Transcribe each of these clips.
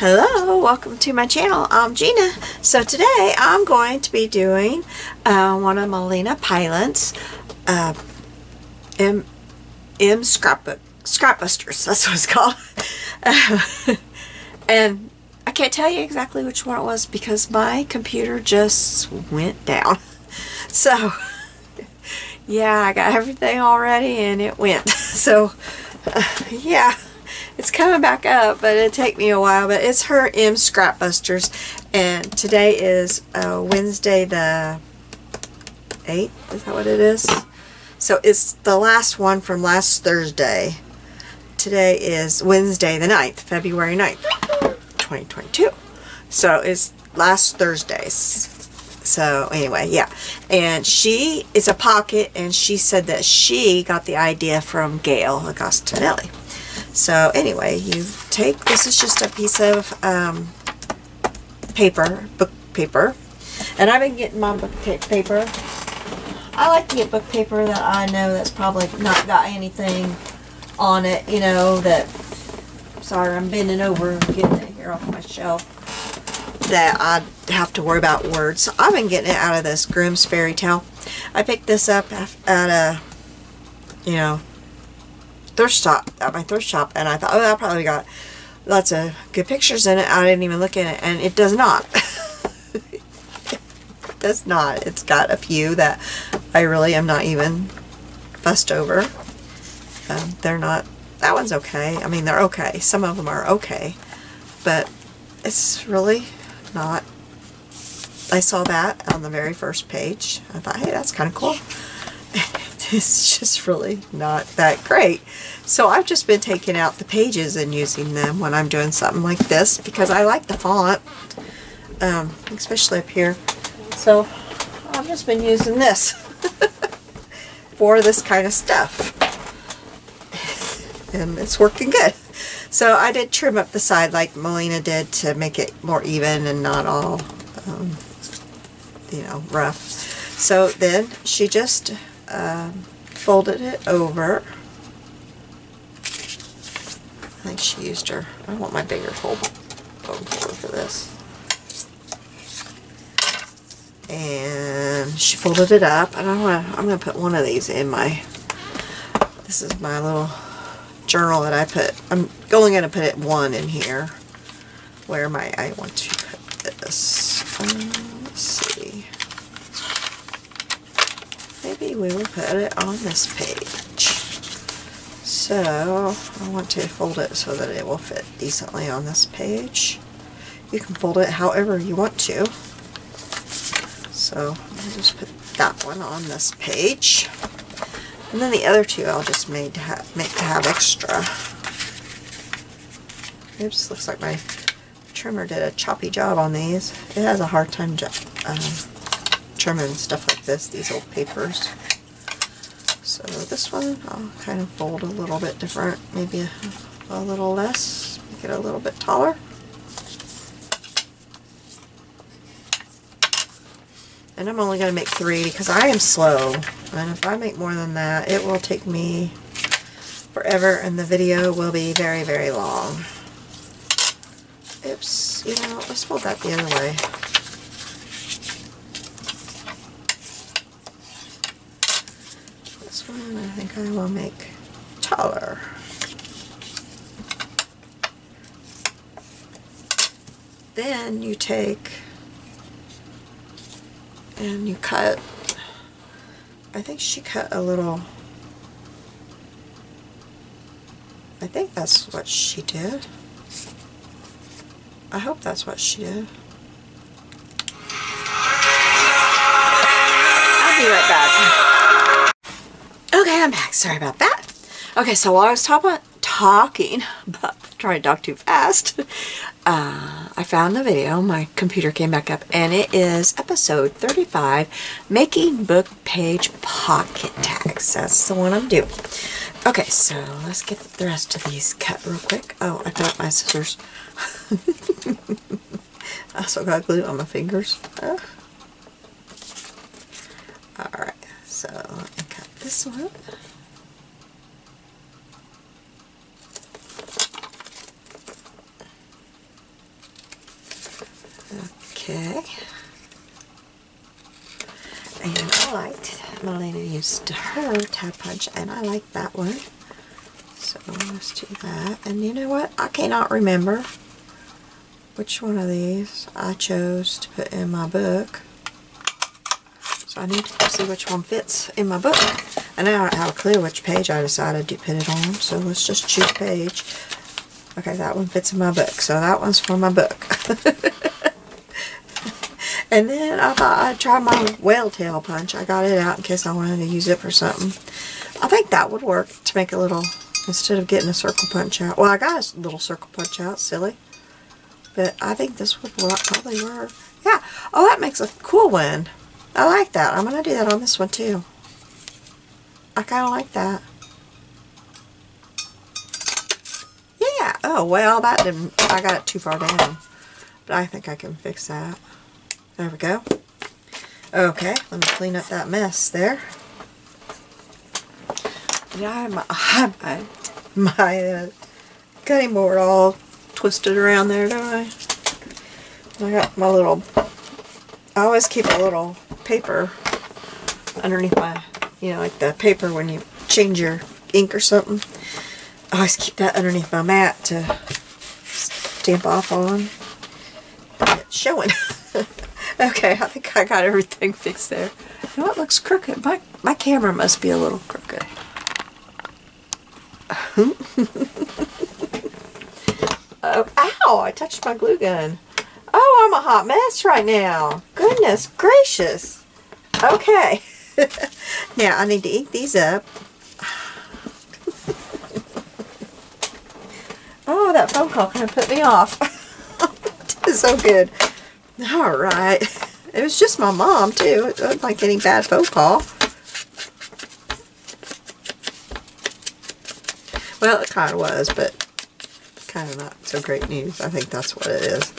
Hello, welcome to my channel. I'm Gina. So today I'm going to be doing one of Melina Pylan's M Scrapbusters. That's what it's called. And I can't tell you exactly which one it was because my computer just went down. So yeah, I got everything all ready and it went. So yeah. It's coming back up, but it'll take me a while. But it's her M Scrapbusters, and today is Wednesday the 8th. Is that what it is? So it's the last one from last Thursday. Today is Wednesday the 9th, February 9th, 2022. So it's last Thursday's. So anyway, yeah. And it's a pocket, and she said that she got the idea from Gail Agostinelli. So anyway, this is just a piece of book paper, and I've been getting my book paper. I like to get book paper that I know that's probably not got anything on it, you know, that, sorry, I'm bending over and getting it here off my shelf, that I have to worry about words. So I've been getting it out of this Grimm's Fairy Tale. I picked this up at a, you know, at my thrift shop, and I thought, oh, that probably got lots of good pictures in it. I didn't even look at it, and it does not. It does not. It's got a few that I really am not even fussed over. They're not, that one's okay. I mean, they're okay. Some of them are okay, but it's really not. I saw that on the very first page. I thought, hey, that's kind of cool. It's just really not that great. So I've just been taking out the pages and using them when I'm doing something like this because I like the font, especially up here. So I've just been using this for this kind of stuff. And it's working good. So I did trim up the side like Melina did to make it more even and not all, you know, rough. So then she just folded it over. I think she used her, I want my bigger fold folder for this. And she folded it up, and I'm going to put one of these in this is my little journal that I put. I'm only going to put one in here where I want to put this. Let's see. Maybe we will put it on this page. So I want to fold it so that it will fit decently on this page. You can fold it however you want to. So I'll just put that one on this page. And then the other two I'll just make to have extra. Oops, looks like my trimmer did a choppy job on these. It has a hard time trimming stuff like this, these old papers. So this one I'll kind of fold a little bit different, maybe a little less, make it a little bit taller. And I'm only going to make 3 because I am slow, and if I make more than that it will take me forever and the video will be very, very long. Oops, you know, let's fold that the other way. This one I think I will make taller. Then you take and you cut, I think she cut a little, I think that's what she did. I hope that's what she did. I'll be right back. Okay, I'm back. Sorry about that. Okay, so while I was talking, but trying to talk too fast, I found the video. My computer came back up, and it is episode 35, Making Book Page Pocket Tags. That's the one I'm doing. Okay, so let's get the rest of these cut real quick. Oh, I forgot my scissors. I also got glue on my fingers. Alright, so let me cut this one. Okay. And I liked, Melina used her tab punch, and I like that one. So let's do that. And you know what? I cannot remember which one of these I chose to put in my book. So I need to see which one fits in my book. And now I have a clue which page I decided to put it on. So let's just choose page. Okay, that one fits in my book. So that one's for my book. And then I thought I'd try my whale tail punch. I got it out in case I wanted to use it for something. I think that would work to make a little, instead of getting a circle punch out. Well, I got a little circle punch out, silly. But I think this would probably work. Yeah. Oh, that makes a cool one. I like that. I'm going to do that on this one too. I kind of like that. Yeah. Oh, well, that didn't, I got it too far down. But I think I can fix that. There we go. Okay, let me clean up that mess there. And I have my cutting board all twisted around there, don't I? I got my little, I always keep a little paper underneath my, you know, like the paper when you change your ink or something. I always keep that underneath my mat to stamp off on. It's showing. Okay, I think I got everything fixed there. You know what looks crooked? My camera must be a little crooked. Oh, ow! I touched my glue gun. Oh, I'm a hot mess right now. Goodness gracious. Okay. Now, I need to ink these up. Oh, that phone call kind of put me off. It is so good. Alright. It was just my mom, too. It wasn't like any bad phone call. Well, it kind of was, but kind of not so great news. I think that's what it is.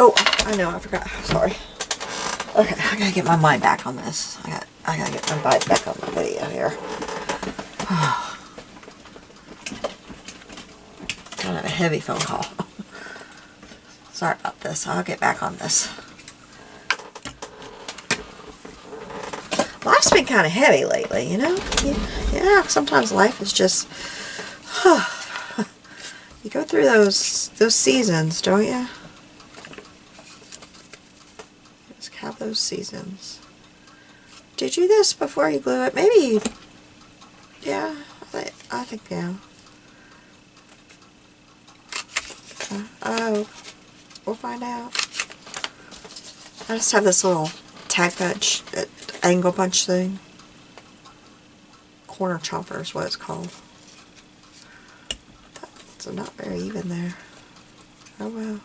Oh, I know, I forgot. Sorry. Okay, I gotta get my mind back on this. I gotta get my mind back on the video here. Kind of a heavy phone call. Sorry about this. I'll get back on this. Life's been kind of heavy lately, you know? Yeah, sometimes life is just... you go through those seasons, don't you? Just have those seasons. Did you do this before you glue it? Maybe... Yeah, I think yeah. Oh, we'll find out. I just have this little tag punch, angle punch thing. Corner chomper is what it's called. That's not very even there. Oh well.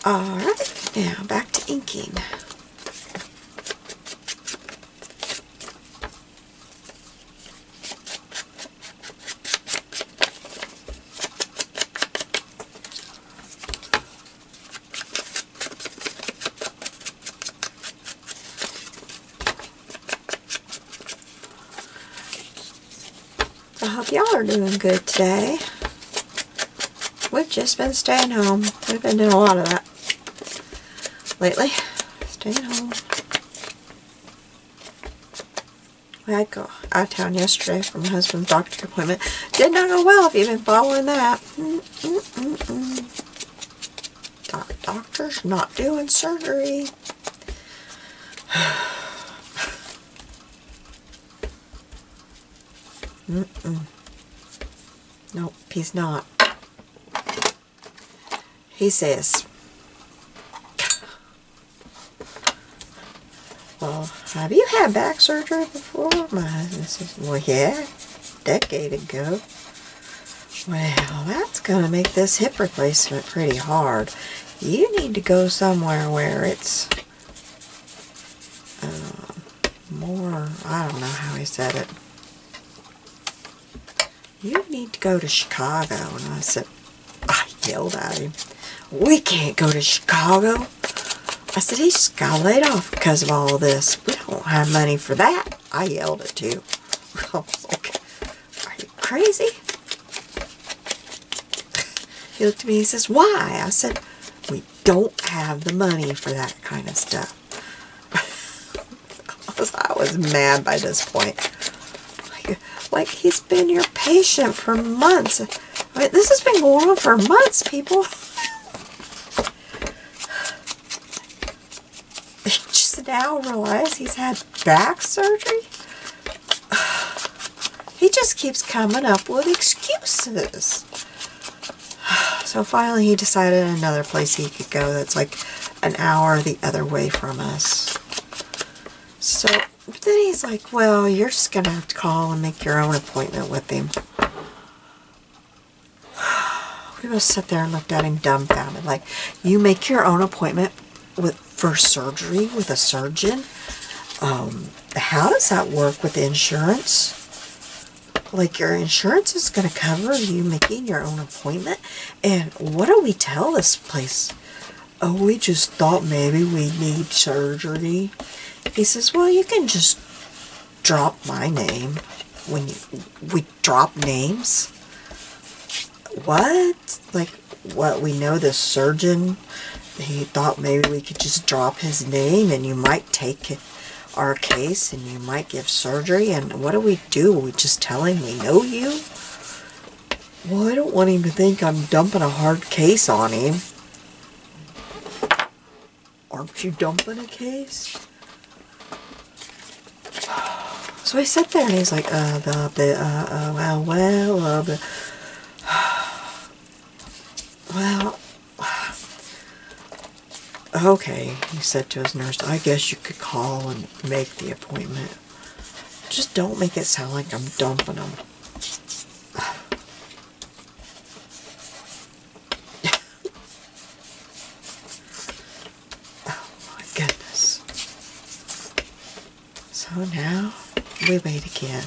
Alright, now back to inking. I hope y'all are doing good today. We've just been staying home. We've been doing a lot of that lately. Staying home. We had to go out of town yesterday for my husband's doctor's appointment. Did not go well if you've been following that. Doctor's not doing surgery. Nope, he's not. He says, well, have you had back surgery before? My husband says, well, yeah, a decade ago. Well, that's going to make this hip replacement pretty hard. You need to go somewhere where it's more, I don't know how he said it. You need to go to Chicago. And I yelled at him, we can't go to Chicago. I said, he just got laid off because of all this. We don't have money for that. I yelled it too. I was like, are you crazy? He looked at me and he says, why? I said, we don't have the money for that kind of stuff. I was mad by this point. Like he's been your patient for months. I mean, this has been going on for months, people. Just now realize he's had back surgery. He just keeps coming up with excuses. So finally he decided another place he could go that's like an hour the other way from us. So then he's like, well, you're just going to have to call and make your own appointment with him. We both sat there and looked at him dumbfounded. Like, you make your own appointment for surgery with a surgeon? How does that work with insurance? Like, your insurance is going to cover you making your own appointment? And what do we tell this place? Oh, we just thought maybe we need surgery. He says, well, you can just drop my name when we drop names. What? Like, what, we know the surgeon, he thought maybe we could just drop his name and you might take our case and you might give surgery, and what do? We just tell him we know you? Well, I don't want him to think I'm dumping a hard case on him. Aren't you dumping a case? So I sat there and he's like, well, okay, he said to his nurse, I guess you could call and make the appointment. Just don't make it sound like I'm dumping him. Oh my goodness. So now we wait again.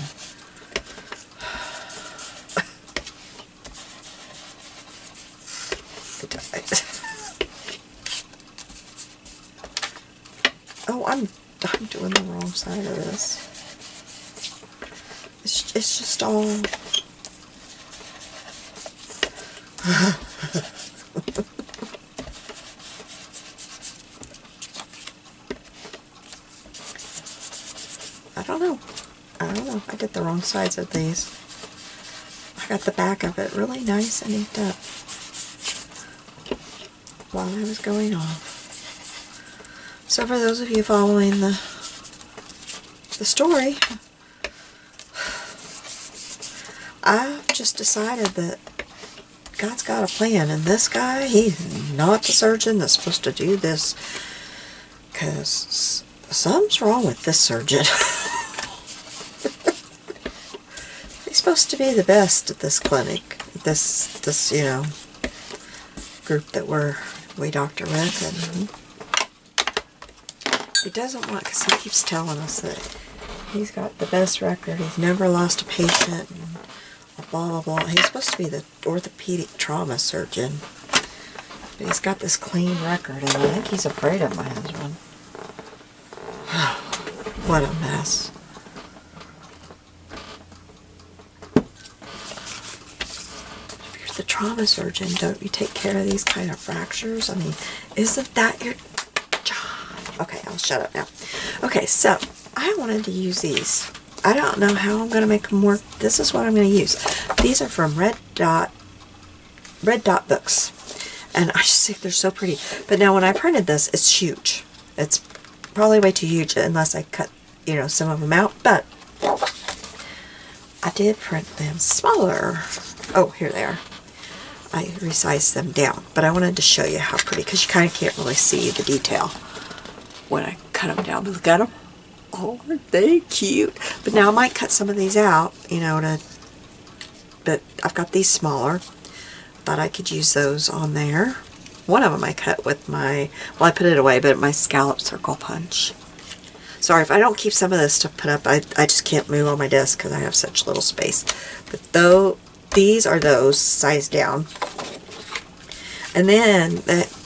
It died. Oh, I'm doing the wrong side of this. It's just all. I don't know. I did the wrong sides of these. I got the back of it really nice and inked up while I was going off. So for those of you following the story, I've just decided that God's got a plan, and this guy, he's not the surgeon that's supposed to do this, because something's wrong with this surgeon. He's supposed to be the best at this clinic, this you know, group that we doctor with, and he doesn't want, because he keeps telling us that he's got the best record, he's never lost a patient, and blah blah blah. He's supposed to be the orthopedic trauma surgeon, but he's got this clean record, and I think he's afraid of my husband. What a mess. If you're the trauma surgeon, don't you take care of these kind of fractures? I mean, isn't that your job? Okay, I'll shut up now. Okay, so I wanted to use these. I don't know how I'm going to make them work. This is what I'm going to use. These are from Red Dot Books. And I just think they're so pretty. But now when I printed this, it's huge. It's probably way too huge unless I cut, you know, some of them out. But I did print them smaller. Oh, here they are. I resized them down. But I wanted to show you how pretty, because you kind of can't really see the detail when I cut them down. But look at them. Oh, aren't they cute? But now I might cut some of these out, you know, but I've got these smaller. Thought I could use those on there. One of them I cut with my, well, I put it away, but my scallop circle punch. Sorry if I don't keep some of this stuff put up. I just can't move on my desk because I have such little space. But though these are those sized down. And then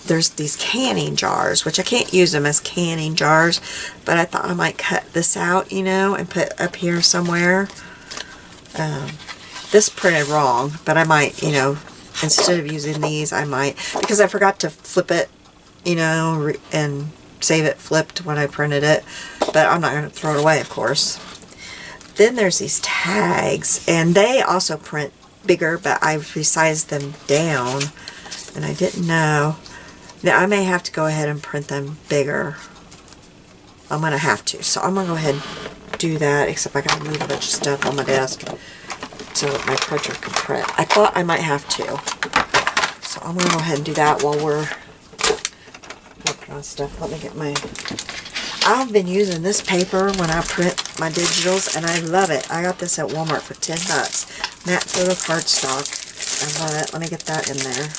there's these canning jars, which I can't use them as canning jars, but I thought I might cut this out, you know, and put up here somewhere. This printed wrong, but I might, you know, instead of using these, I might, because I forgot to flip it, you know, and save it flipped when I printed it, but I'm not going to throw it away, of course. Then there's these tags, and they also print bigger, but I've resized them down, and I didn't know. Now, I may have to go ahead and print them bigger. I'm going to have to, so I'm going to go ahead and do that, except I got to move a bunch of stuff on my desk so that my printer can print. I thought I might have to, so I'm going to go ahead and do that while we're working on stuff. Let me get my... I've been using this paper when I print my digitals, and I love it. I got this at Walmart for 10 bucks. Matte photo cardstock. I love it. Let me get that in there.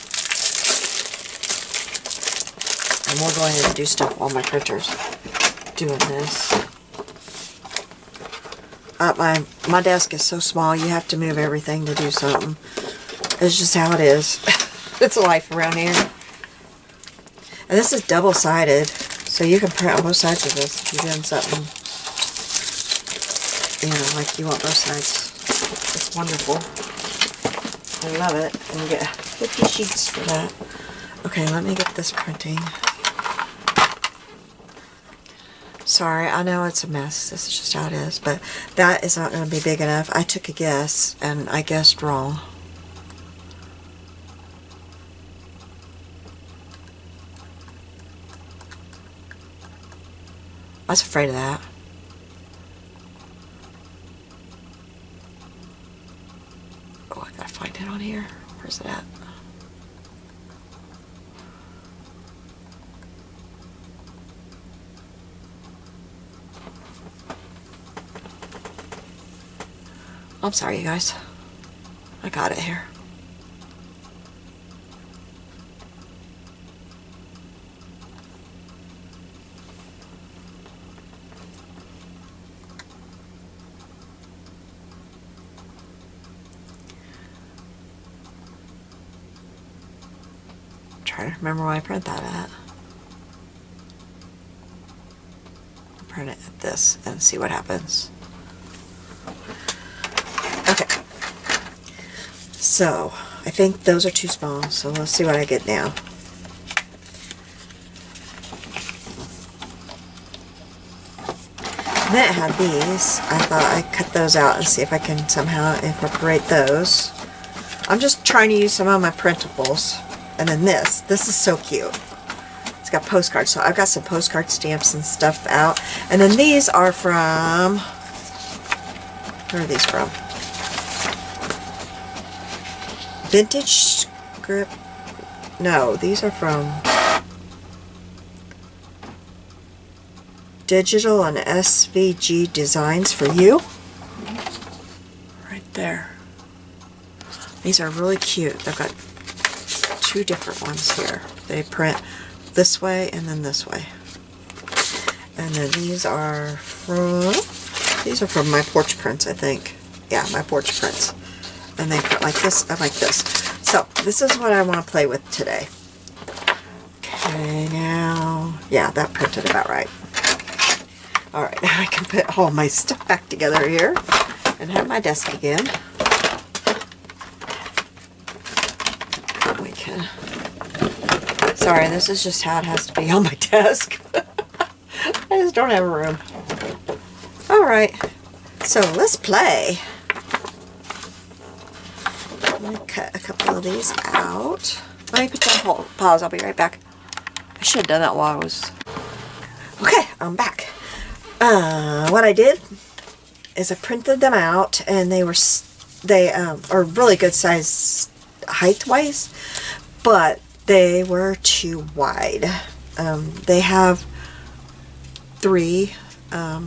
And we'll go ahead and do stuff while my printer's doing this. My desk is so small, you have to move everything to do something. It's just how it is. It's life around here. And this is double-sided, so you can print on both sides of this if you're doing something, you know, like you want both sides. It's wonderful. I love it. And you get 50 sheets for that. Okay, let me get this printing. Sorry, I know it's a mess. This is just how it is, but that is not going to be big enough. I took a guess, and I guessed wrong. I was afraid of that. Oh, I gotta find it on here. Where's it at? I'm sorry, you guys. I got it here. I'm trying to remember where I print that at. I'll print it at this and see what happens. Okay, so I think those are too small, so let's see what I get now. And then it had these. I thought I'd cut those out and see if I can somehow incorporate those. I'm just trying to use some of my printables. And then this is so cute. It's got postcards, so I've got some postcard stamps and stuff out. And then these are from, where are these from? Vintage Script. No, these are from Digital and SVG Designs for You. Right there. These are really cute. They've got two different ones here. They print this way and then this way. And then these are from my Porch prints, I think. Yeah, my Porch prints. And they print like this and like this. So, this is what I want to play with today. Okay, now, yeah, that printed about right. Alright, now I can put all my stuff back together here and have my desk again. We can. Sorry, this is just how it has to be on my desk. I just don't have room. Alright, so let's play. I'm going to cut a couple of these out. Let me put that on pause. I'll be right back. I should have done that while I was... Okay, I'm back. What I did is I printed them out, and they are really good size height-wise, but they were too wide. They have 3, I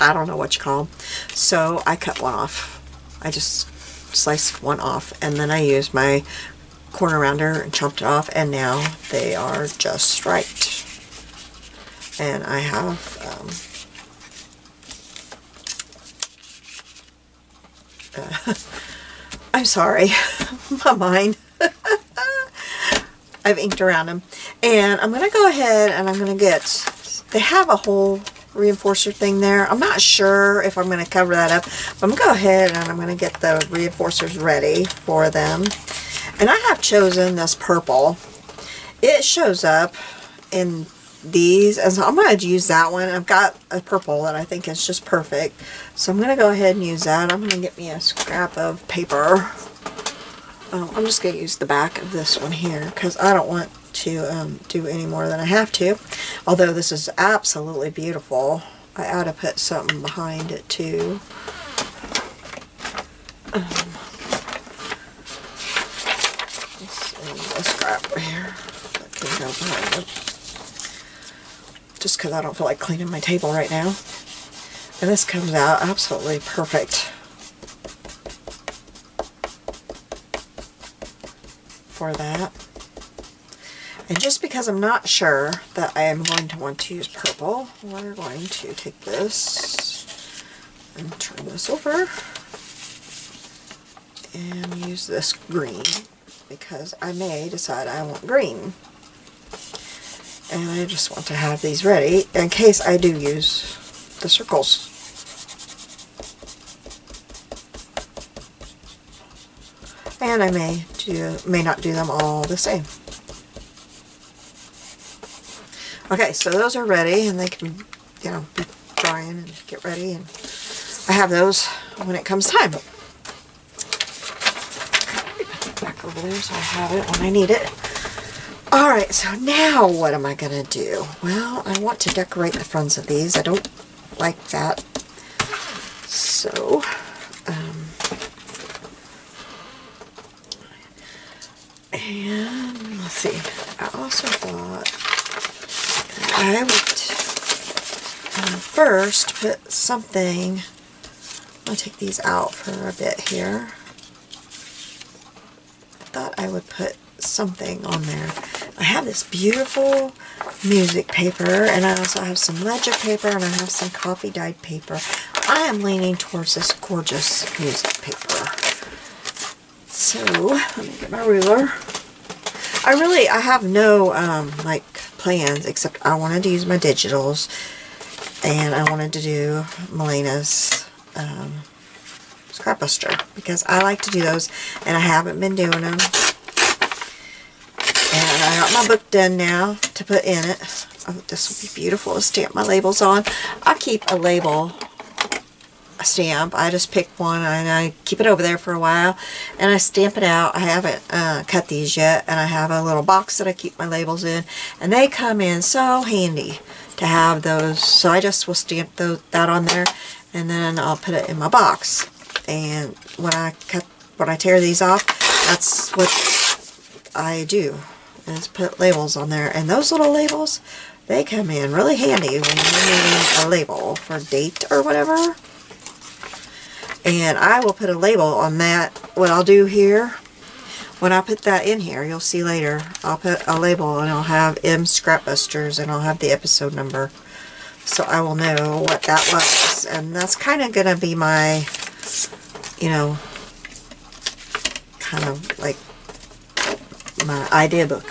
don't know what you call them, so I cut one off. I just sliced one off, and then I used my corner rounder and chopped it off, and now they are just right. And I have I'm sorry, my mind. I've inked around them. And I'm going to go ahead and I'm going to get, they have a whole reinforcer thing there. I'm not sure if I'm going to cover that up, but I'm going to go ahead and I'm going to get the reinforcers ready for them. And I have chosen this purple. It shows up in these, and so I'm going to use that one. I've got a purple that I think is just perfect, so I'm going to go ahead and use that. I'm going to get me a scrap of paper. I'm just going to use the back of this one here because I don't want to do any more than I have to. Although this is absolutely beautiful. I ought to put something behind it too. A scrap right here that can go behind it. Just because I don't feel like cleaning my table right now. And this comes out absolutely perfect for that. And just because I'm not sure that I am going to want to use purple, we're going to take this and turn this over and use this green because I may decide I want green. And I just want to have these ready in case I do use the circles. And I may not do them all the same. Okay, so those are ready and they can, you know, be drying and get ready, and I have those when it comes time. Let me put that back over there so I have it when I need it. Alright, so now what am I going to do? Well, I want to decorate the fronts of these. I don't like that. So, and let's see. I also thought I would first put something. I'm going to take these out for a bit here. I thought I would put something on there. I have this beautiful music paper, and I also have some ledger paper, and I have some coffee dyed paper. I am leaning towards this gorgeous music paper. So, let me get my ruler. I have no, like, plans, except I wanted to use my digitals, and I wanted to do Melena's, Scrapbuster, because I like to do those, and I haven't been doing them. And I got my book done now to put in it. Oh, this will be beautiful to stamp my labels on. I keep a label stamp. I just pick one and I keep it over there for a while and I stamp it out. I haven't cut these yet, and I have a little box that I keep my labels in, and they come in so handy to have those. So I just will stamp that on there, and then I'll put it in my box. And when I tear these off, that's what I do, is put labels on there. And those little labels, they come in really handy when you're needing a label for date or whatever. And I will put a label on that. What I'll do here, when I put that in here, you'll see later, I'll put a label and I'll have M Scrapbusters and I'll have the episode number. So I will know what that was. And that's kind of going to be my, you know, kind of like my idea book.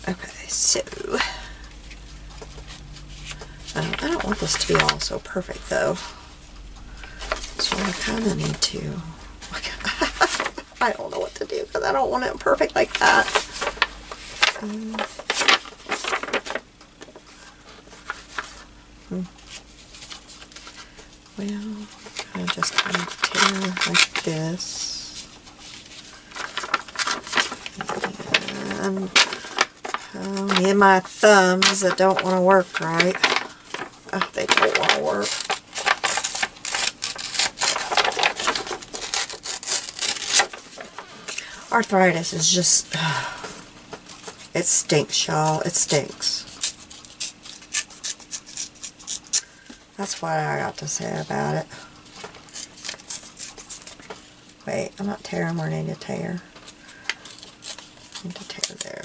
Okay, so I don't want this to be all so perfect though, so I kind of need to, I don't know what to do because I don't want it perfect like that. Well, I just kind of tear like this, and me and my thumbs that don't want to work right. They don't want to work. Arthritis is just, it stinks, y'all. It stinks. That's what I got to say about it. Wait, I'm not tearing where I need to tear. I need to tear there.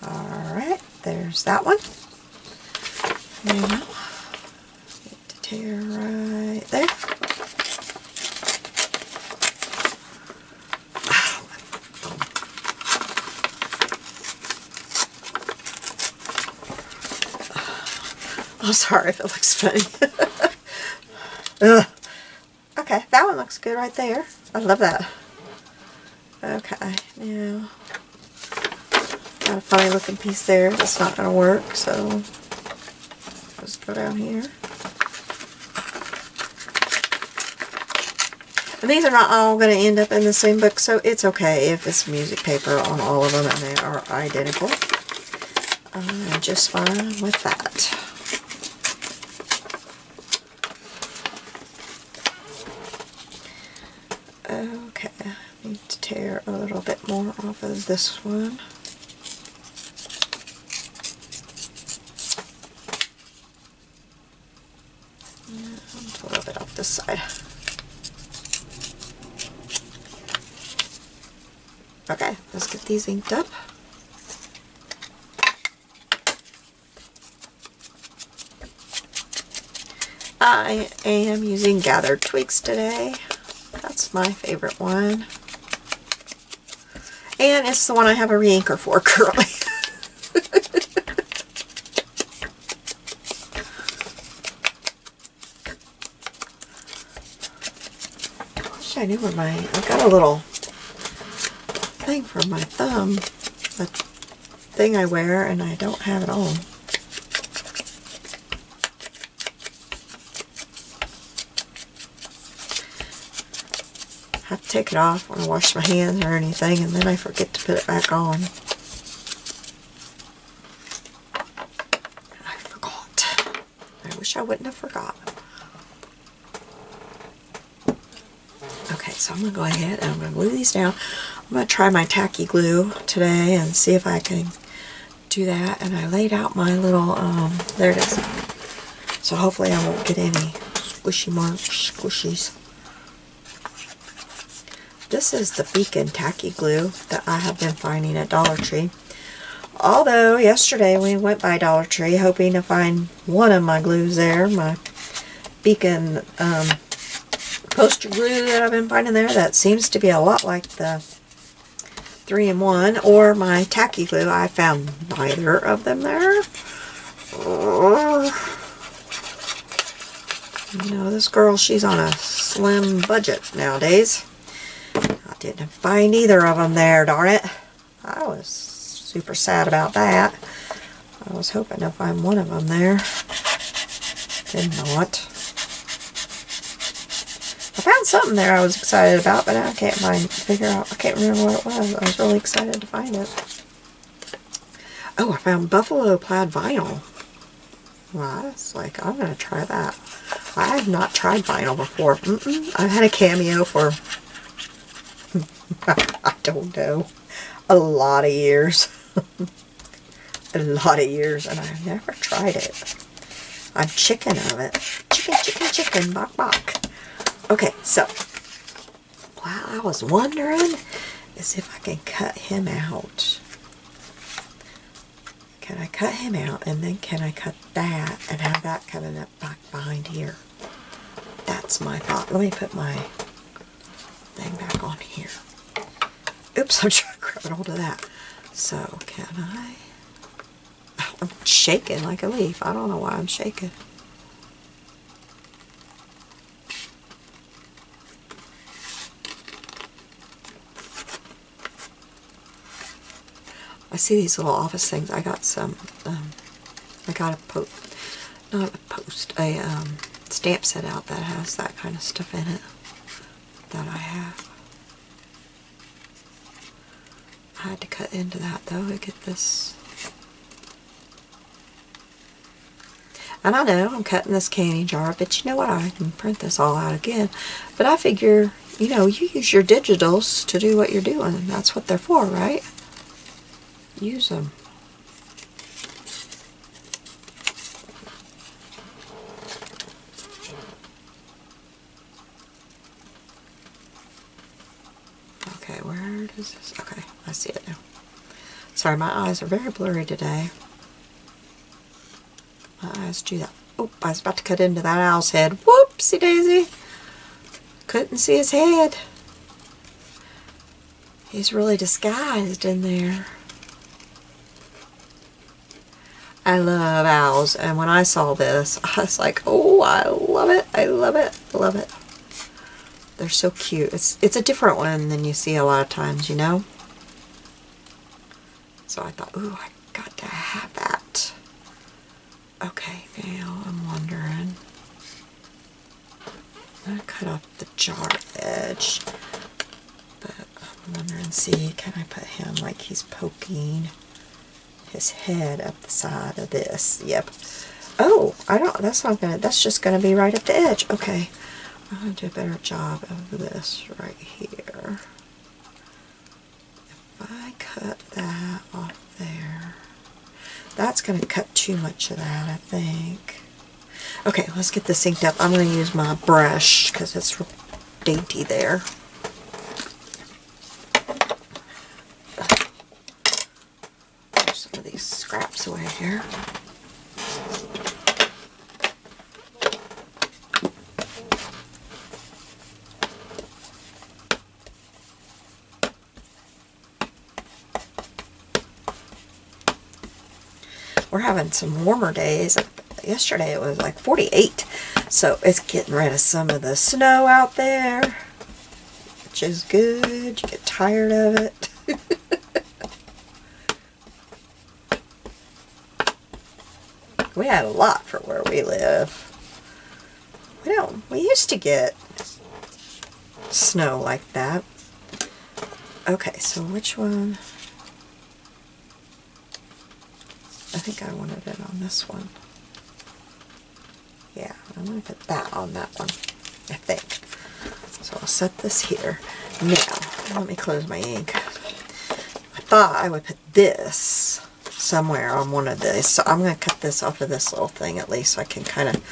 Alright, there's that one. Now, need to tear right there. I'm sorry if it looks funny. Ugh. Okay, that one looks good right there. I love that. Okay, now got a funny looking piece there that's not going to work, so just go down here. And these are not all going to end up in the same book, so it's okay if it's music paper on all of them and they are identical. I'm just fine with that. Okay, I need to tear a little bit more off of this one. And a little bit off this side. Okay, let's get these inked up. I am using Gathered Twigs today. That's my favorite one. And it's the one I have a re-inker for currently. I wish I knew where I've got a little thing for my thumb. The thing I wear and I don't have it on. I have to take it off when I wash my hands or anything, and then I forget to put it back on. I forgot. I wish I wouldn't have forgot. Okay, so I'm going to go ahead and I'm going to glue these down. I'm going to try my tacky glue today and see if I can do that. And I laid out my little, there it is. So hopefully I won't get any squishy marks, squishies. This is the Beacon Tacky Glue that I have been finding at Dollar Tree. Although yesterday we went by Dollar Tree hoping to find one of my glues there, my Beacon poster glue that I've been finding there that seems to be a lot like the 3-in-1 or my tacky glue. I found neither of them there. You know, this girl, she's on a slim budget nowadays. I didn't find either of them there, darn it. I was super sad about that. I was hoping to find one of them there. Did not. I found something there I was excited about, but I can't I can't remember what it was. I was really excited to find it. Oh, I found buffalo plaid vinyl. Well, I was like, I'm going to try that. I have not tried vinyl before. I've had a cameo for I don't know, a lot of years. A lot of years, and I've never tried it. I'm chicken of it. Chicken, chicken, chicken, bok, bok. Okay, so, what I was wondering is if I can cut him out. Can I cut him out, and then can I cut that, and have that coming up back behind here? That's my thought. Let me put my thing back on here. Oops, I'm trying to grab hold of that. So, can I? Oh, I'm shaking like a leaf. I don't know why I'm shaking. I see these little office things. I got some, I got a stamp set out that has that kind of stuff in it that I have. I had to cut into that though to get this. And I know I'm cutting this candy jar, but you know what? I can print this all out again. But I figure, you know, you use your digitals to do what you're doing, and that's what they're for, right? Use them. What is this? Okay, I see it now. Sorry, my eyes are very blurry today. My eyes do that. Oh, I was about to cut into that owl's head. Whoopsie daisy. Couldn't see his head. He's really disguised in there. I love owls, and when I saw this, I was like, oh, I love it. I love it. I love it. They're so cute. It's a different one than you see a lot of times, you know? So I thought, ooh, I got to have that. Okay, now I'm wondering. I'm going to cut off the jar edge. But I'm wondering, see, can I put him like he's poking his head up the side of this? Yep. Oh, that's not gonna, that's just gonna be right at the edge. Okay. I'm gonna do a better job of this right here. If I cut that off there, that's gonna cut too much of that, I think. Okay, let's get this inked up. I'm gonna use my brush because it's dainty there. There's some of these scraps away here. We're having some warmer days. Yesterday it was like 48, so it's getting rid of some of the snow out there, which is good. You get tired of it. We had a lot for where we live. We used to get snow like that. Okay, so which one? I think I wanted it on this one. Yeah, I'm going to put that on that one, I think. So I'll set this here. Now, let me close my ink. I thought I would put this somewhere on one of these. So I'm going to cut this off of this little thing at least so I can kind of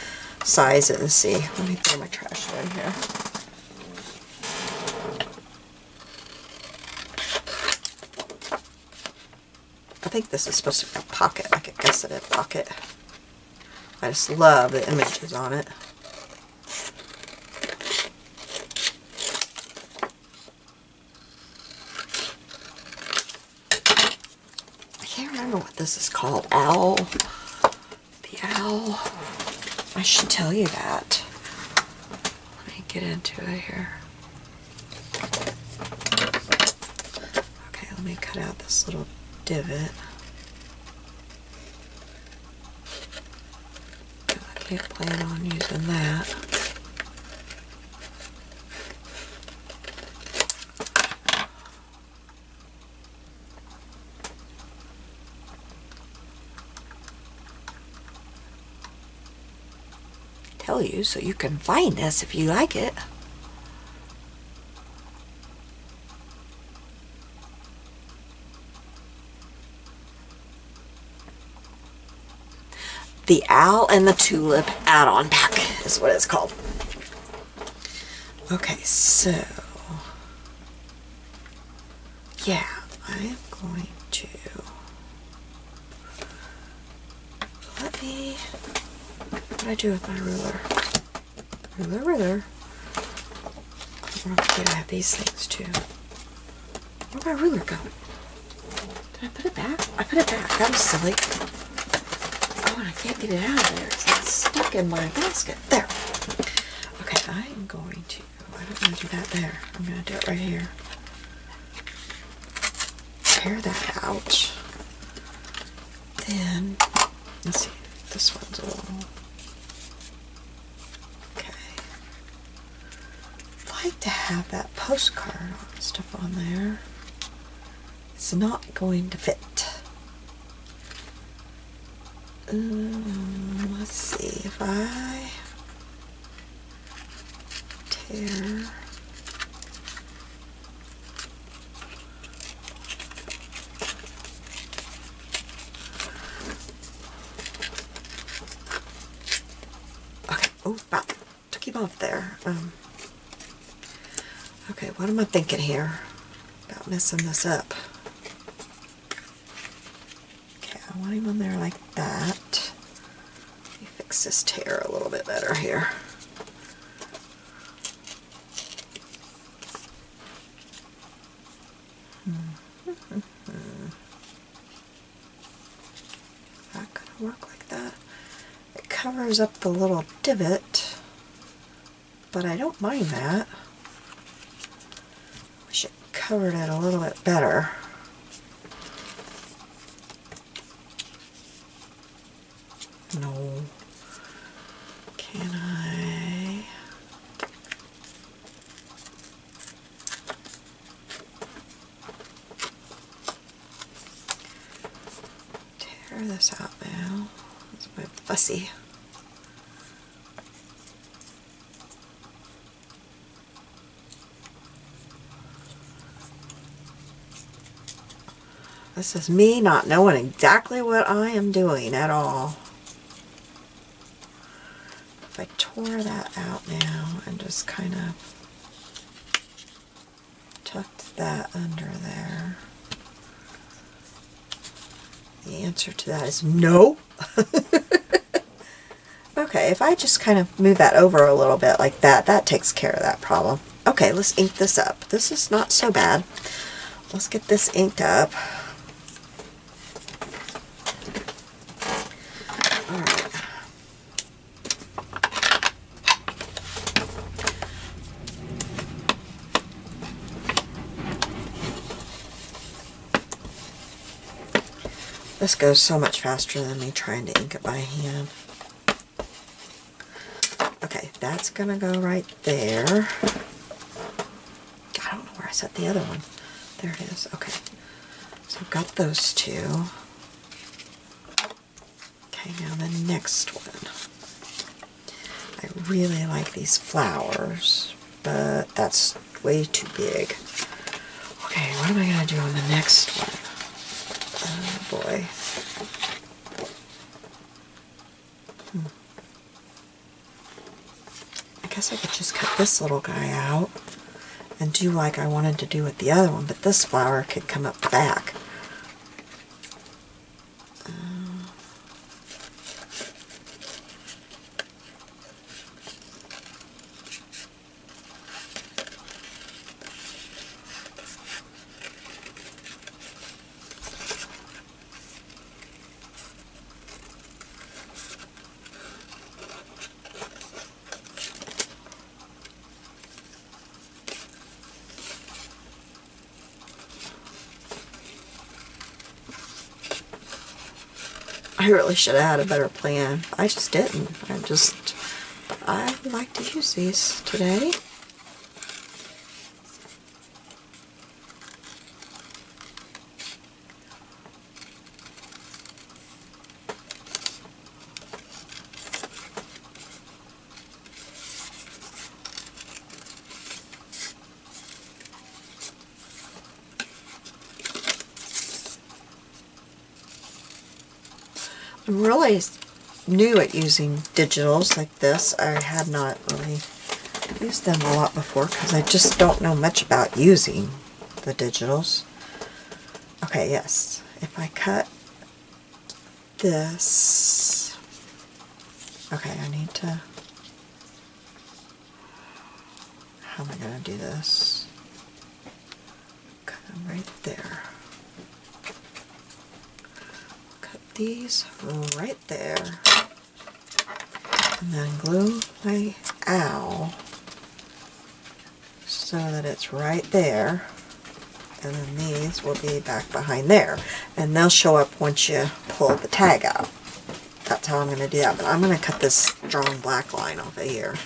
size it and see. Let me throw my trash in here. I think this is supposed to be a pocket, like a gusseted pocket. I just love the images on it. I can't remember what this is called. Owl. The owl. I should tell you that. Let me get into it here. Okay, let me cut out this little divot. I can't plan on using that. Tell you so you can find this if you like it. The Owl and the Tulip add-on pack is what it's called. Okay, so yeah, I'm going to what do I do with my ruler? Ruler. I don't forget I have these things too. Where'd my ruler go? Did I put it back? I put it back. That was silly. Oh, and I can't get it out of there. It's stuck in my basket. There. Okay, I'm going to, I don't want to do that there. I'm going to do it right here. Tear that out. Then, let's see, this one's a little, okay. I'd like to have that postcard stuff on there. It's not going to fit. Let's see if I tear. Okay, oh, wow, took him off there. Okay, what am I thinking here about messing this up. Okay, I want him on there like that. Let me fix this tear a little bit better here. That gonna work like that. It covers up the little divot, but I don't mind that. Wish it covered it a little bit better. No. Can I? Tear this out now. It's my fussy. This is me not knowing exactly what I am doing at all. If I tore that out now and just kind of tucked that under there, the answer to that is no. Okay, if I just kind of move that over a little bit like that, that takes care of that problem. Okay, let's ink this up. This is not so bad. Let's get this inked up. This goes so much faster than me trying to ink it by hand. Okay, that's gonna go right there. I don't know where I set the other one. There it is. Okay, so I've got those two. Okay, now the next one. I really like these flowers, but that's way too big. Okay, what am I gonna do on the next one? Oh boy. I guess I could just cut this little guy out and do like I wanted to do with the other one, but this flower could come up the back. I really should have had a better plan. I just didn't. I like to use these today. I'm really new at using digitals like this. I had not really used them a lot before because I just don't know much about using the digitals. Okay, yes. If I cut this, okay, I need to, how am I going to do this? Cut them right there. These right there, and then glue my owl so that it's right there, and then these will be back behind there, and they'll show up once you pull the tag out. That's how I'm going to do that, but I'm going to cut this strong black line off of here.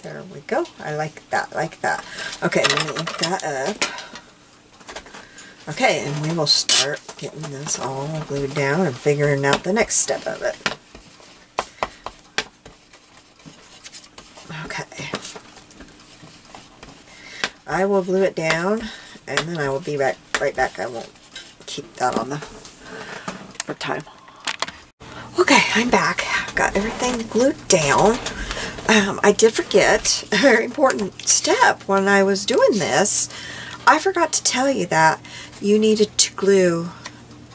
There we go. I like that, like that. Okay, I'm going to ink that up. Okay, and we will start getting this all glued down and figuring out the next step of it. Okay. I will glue it down, and then I will be right back. I won't keep that on the for time. Okay, I'm back. I've got everything glued down. I did forget a very important step when I was doing this. I forgot to tell you that you needed to glue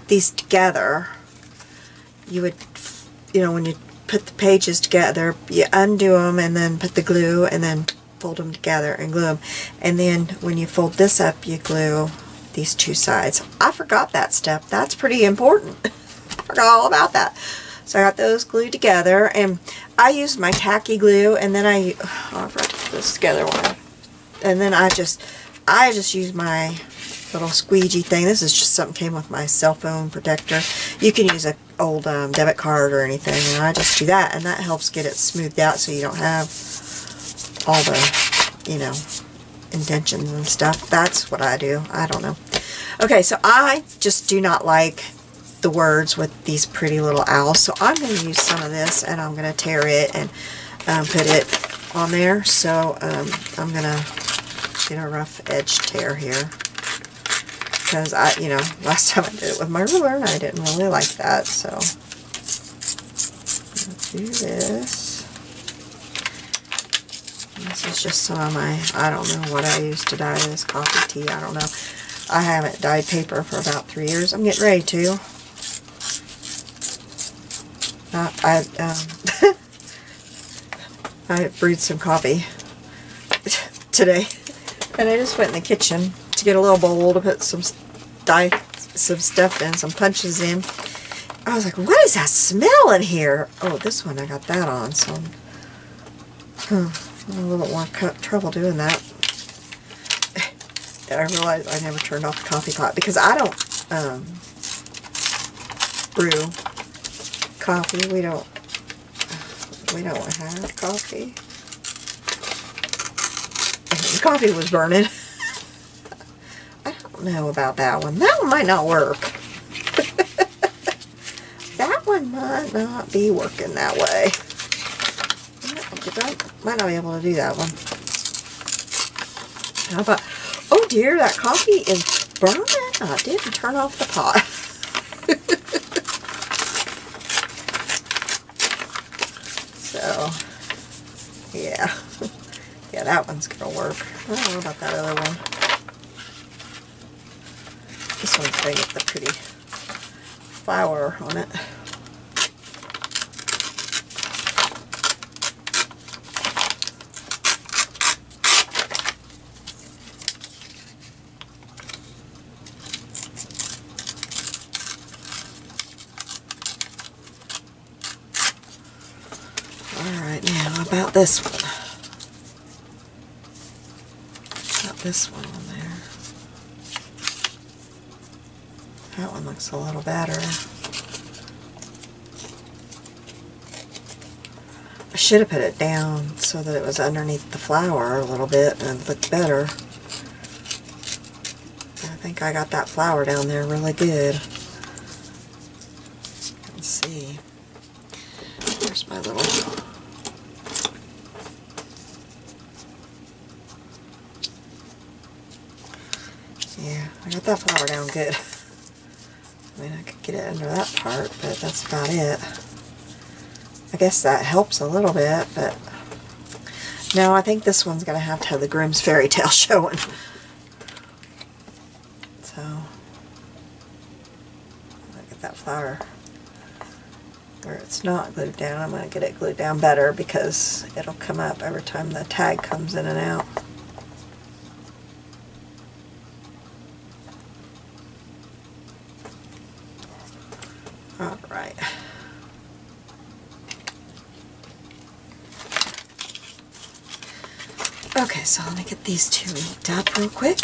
these together. You would, when you put the pages together, you undo them and then put the glue and then fold them together and glue them. And then when you fold this up, you glue these two sides. I forgot that step. That's pretty important. I forgot all about that. So I got those glued together, and I used my tacky glue, and then I forgot to put this together one. And then I just used my little squeegee thing. This is just something came with my cell phone protector. You can use an old debit card or anything, and I just do that, and that helps get it smoothed out so you don't have all the, indentions and stuff. That's what I do. I don't know. Okay, so I just do not like the words with these pretty little owls, so I'm going to use some of this, and I'm going to tear it and put it on there. So I'm going to get a rough edge tear here, because last time I did it with my ruler and I didn't really like that. So let's do this. This is just some of my, I don't know what I used to dye this, coffee tea, I don't know. I haven't dyed paper for about 3 years. I'm getting ready to. I brewed some coffee today, and I just went in the kitchen to get a little bowl to put some stuff in, some punches in. I was like, what is that smell in here? Oh, this one I got that on, so a little more trouble doing that. And I realized I never turned off the coffee pot because I don't brew coffee. We don't have coffee. The coffee was burning. I don't know about that one. That one might not work. That one might not be working that way. I might not be able to do that one. How about, oh dear, that coffee is burning. I didn't turn off the pot. So, yeah. Yeah, that one's going to work. I don't know about that other one. This one's going to get the pretty flower on it. Alright, now about this one. About this one on there. That one looks a little better. I should have put it down so that it was underneath the flower a little bit and it looked better. I think I got that flower down there really good. Let's see. There's my little... Yeah, I got that flower down good. I mean, I could get it under that part, but that's about it. I guess that helps a little bit, but... No, I think this one's going to have the Grimm's fairy tale showing. So... I'll get that flower where it's not glued down. I'm going to get it glued down better because it'll come up every time the tag comes in and out. Alright. Okay, so let me get these two inked up real quick.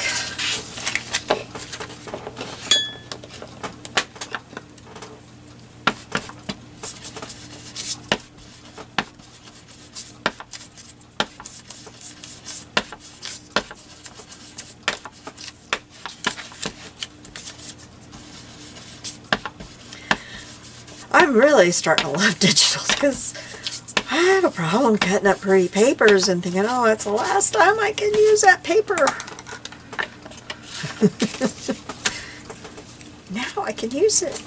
I'm really starting to love digitals because I have a problem cutting up pretty papers and thinking, oh, it's the last time I can use that paper. Now I can use it.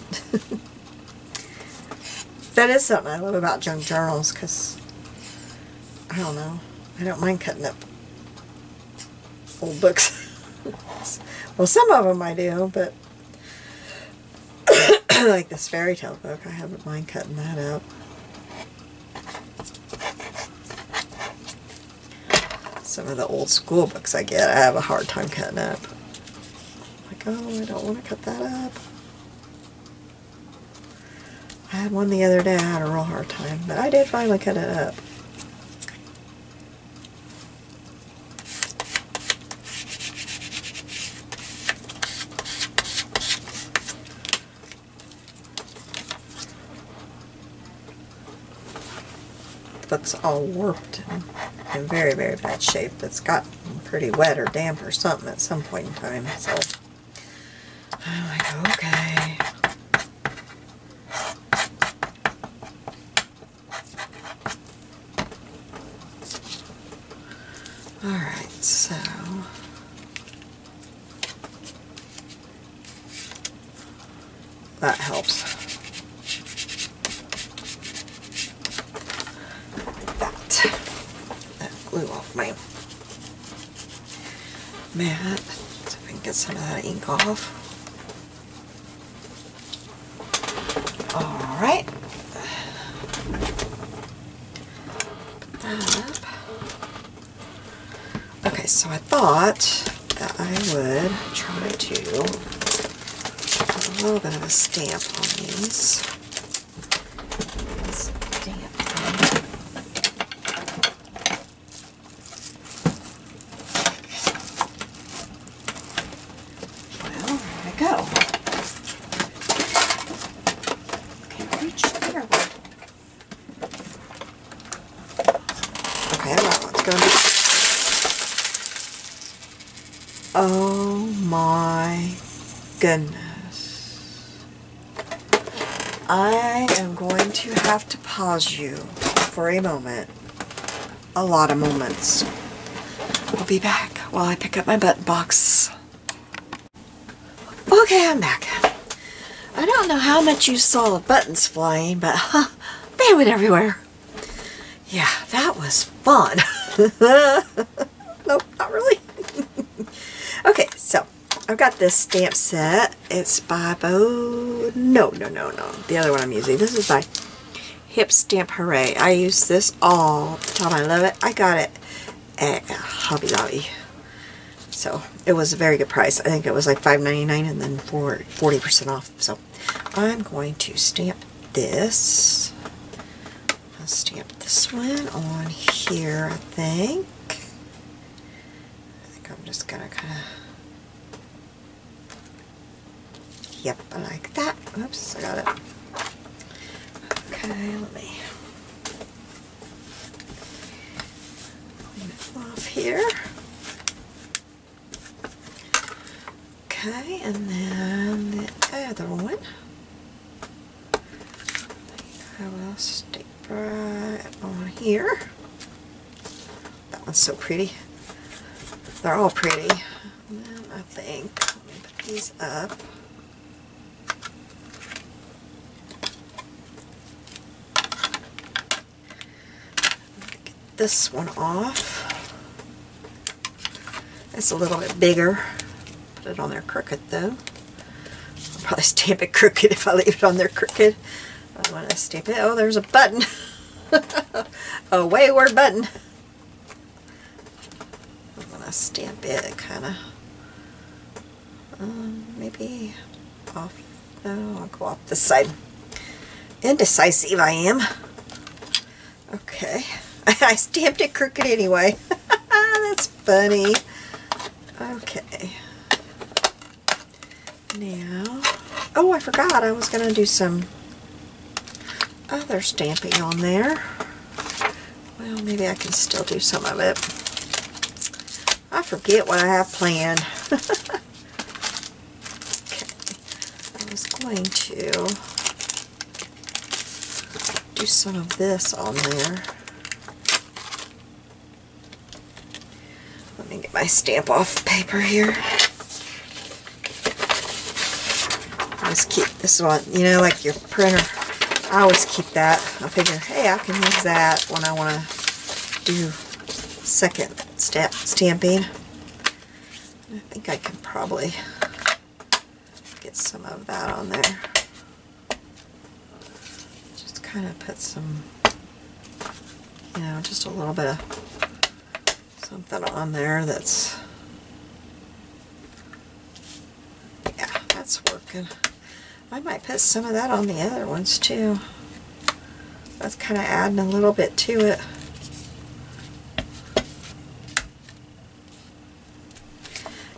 That is something I love about junk journals, because, I don't know, I don't mind cutting up old books. Well, some of them I do, but like this fairy tale book, I haven't mind cutting that up. Some of the old school books I get, I have a hard time cutting up. Like, oh, I don't want to cut that up. I had one the other day, I had a real hard time, but I did finally cut it up. The book's all warped and in very, very bad shape. It's gotten pretty wet or damp or something at some point in time, so I'm like, okay. Alright, so that helps. That glue off my mat, so I can get some of that ink off. Alright. Put that up. Okay, so I thought that I would try to put a little bit of a stamp on these. Stamp them. Well, there I go. Can't reach there. Okay, well, it's going to be... Oh my goodness. I am going to have to pause you for a moment. A lot of moments. I'll be back while I pick up my button box. Okay, I'm back. I don't know how much you saw of buttons flying, but they went everywhere. Yeah, that was fun. Nope, not really. Okay, so I've got this stamp set. It's by no. The other one I'm using. This is by Hip Stamp Hooray. I use this all the time. I love it. I got it at Hobby Lobby. So it was a very good price. I think it was like $5.99 and then 40% off. So I'm going to stamp this. I'll stamp this one on here, I think. I'm just gonna kind of, yep, I like that. Oops, I got it. Okay, let me clean it off here. Okay, and then the other one, I will stick right on here. That one's so pretty. They're all pretty. And then I think, let me put these up. Get this one off. It's a little bit bigger. Put it on there crooked though. I'll probably stamp it crooked if I leave it on there crooked. I want to stamp it. Oh, there's a button. A wayward button. Stamp it kind of maybe off. No, I'll go off this side. Indecisive I am. Okay. I stamped it crooked anyway. That's funny. Okay. Now, oh, I forgot I was going to do some other stamping on there. Well, maybe I can still do some of it. I forget what I have planned. Okay, I was going to do some of this on there. Let me get my stamp off paper here. Just keep this one, you know, like your printer I always keep that. I figure, hey, I can use that when I want to do second step stamping. I think I can probably get some of that on there. Just kind of put some, you know, just a little bit of something on there that's, yeah, that's working. I might put some of that on the other ones too. That's kind of adding a little bit to it.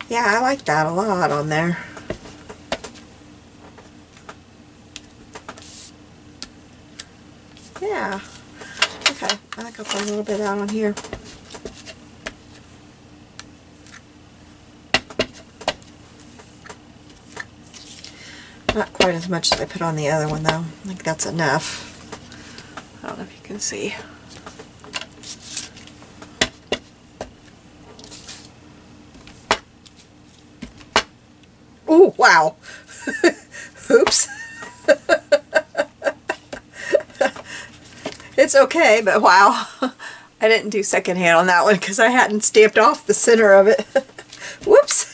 Yeah, I like that a lot on there. Yeah. Okay, I think I'll put a little bit out on here. Not quite as much as I put on the other one though. I think that's enough. I don't know if you can see. Oh, wow. Oops. It's okay, but wow. I didn't do secondhand on that one because I hadn't stamped off the center of it. Whoops.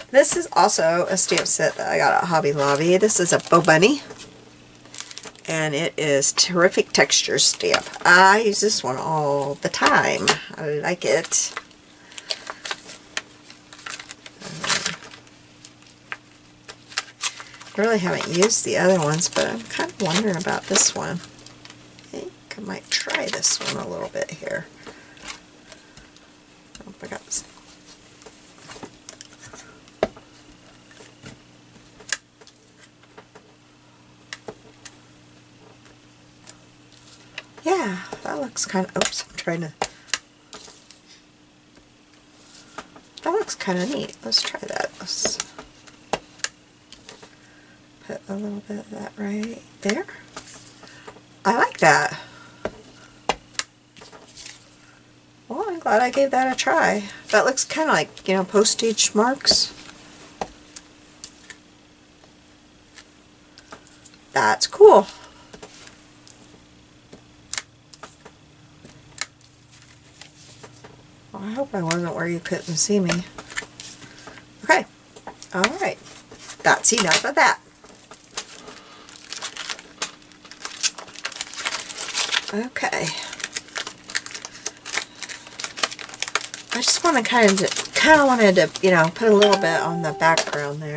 This is also a stamp set that I got at Hobby Lobby. This is a Bo Bunny. And it is Terrific Texture stamp. I use this one all the time. I like it. I really haven't used the other ones, but I'm kind of wondering about this one. I think I might try this one a little bit here. Oh, I got this. Yeah, that looks kind of, oops, I'm trying to, that looks kind of neat. Let's try that. Let's put a little bit of that right there. I like that. Well, I'm glad I gave that a try. That looks kind of like, you know, postage marks. That's cool. Well, I hope I wasn't where you couldn't see me. Okay. Alright. That's enough of that. Okay. I just want to kind of wanted to, you know, put a little bit on the background there.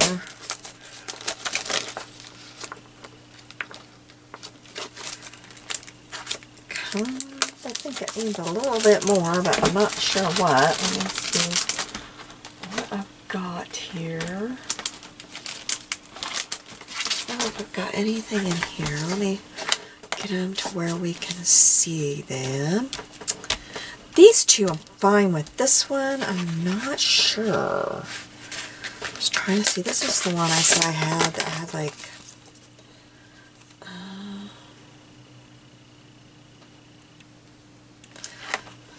I think it needs a little bit more, but I'm not sure what. Let me see what I've got here. I don't know if I've got anything in here. Let me get them to where we can see them. These two I'm fine with. This one I'm not sure. I was trying to see. This is the one I said I had that had like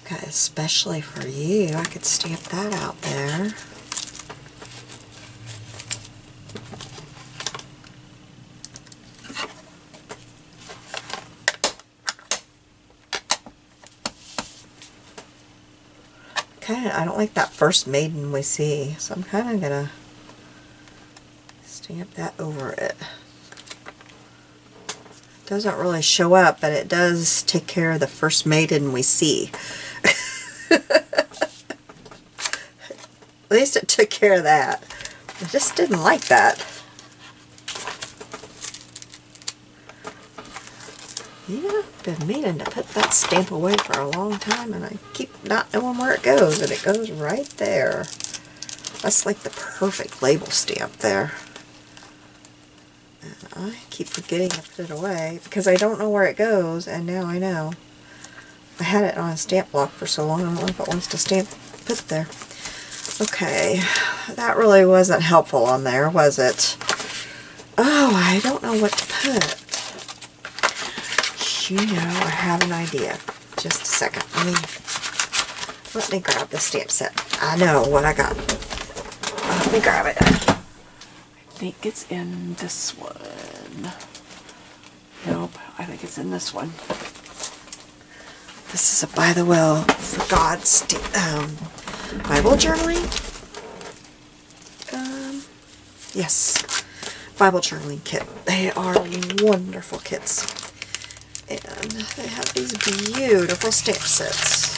okay, especially for you. I could stamp that out there. I don't like that first maiden we see, so I'm kind of gonna stamp that over it. It doesn't really show up, but it does take care of the first maiden we see. At least it took care of that. I just didn't like that. Yeah, I've been meaning to put that stamp away for a long time, and I keep not knowing where it goes, and it goes right there. That's like the perfect label stamp there. And I keep forgetting to put it away because I don't know where it goes, and now I know. I had it on a stamp block for so long, I don't know if it wants to stamp put there. Okay, that really wasn't helpful on there, was it? Oh, I don't know what to put. You know, I have an idea. Just a second. Let me grab the stamp set. I know what I got. Let me grab it. I think it's in this one. Nope, I think it's in this one. This is a by the well for God's Bible journaling. Yes, Bible journaling kit. They are wonderful kits. And they have these beautiful stamp sets.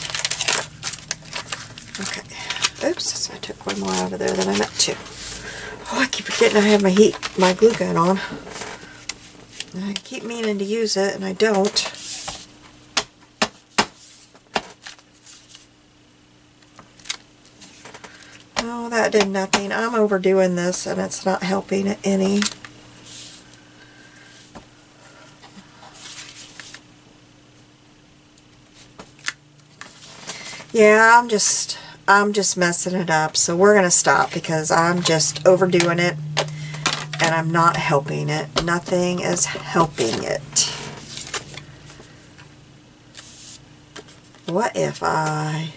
Okay. Oops, I took one more out of there than I meant to. Oh, I keep forgetting I have my glue gun on. I keep meaning to use it, and I don't. Oh, that did nothing. I'm overdoing this, and it's not helping it any. Yeah, I'm just messing it up, so we're gonna stop because I'm just overdoing it and I'm not helping it. Nothing is helping it. What if I...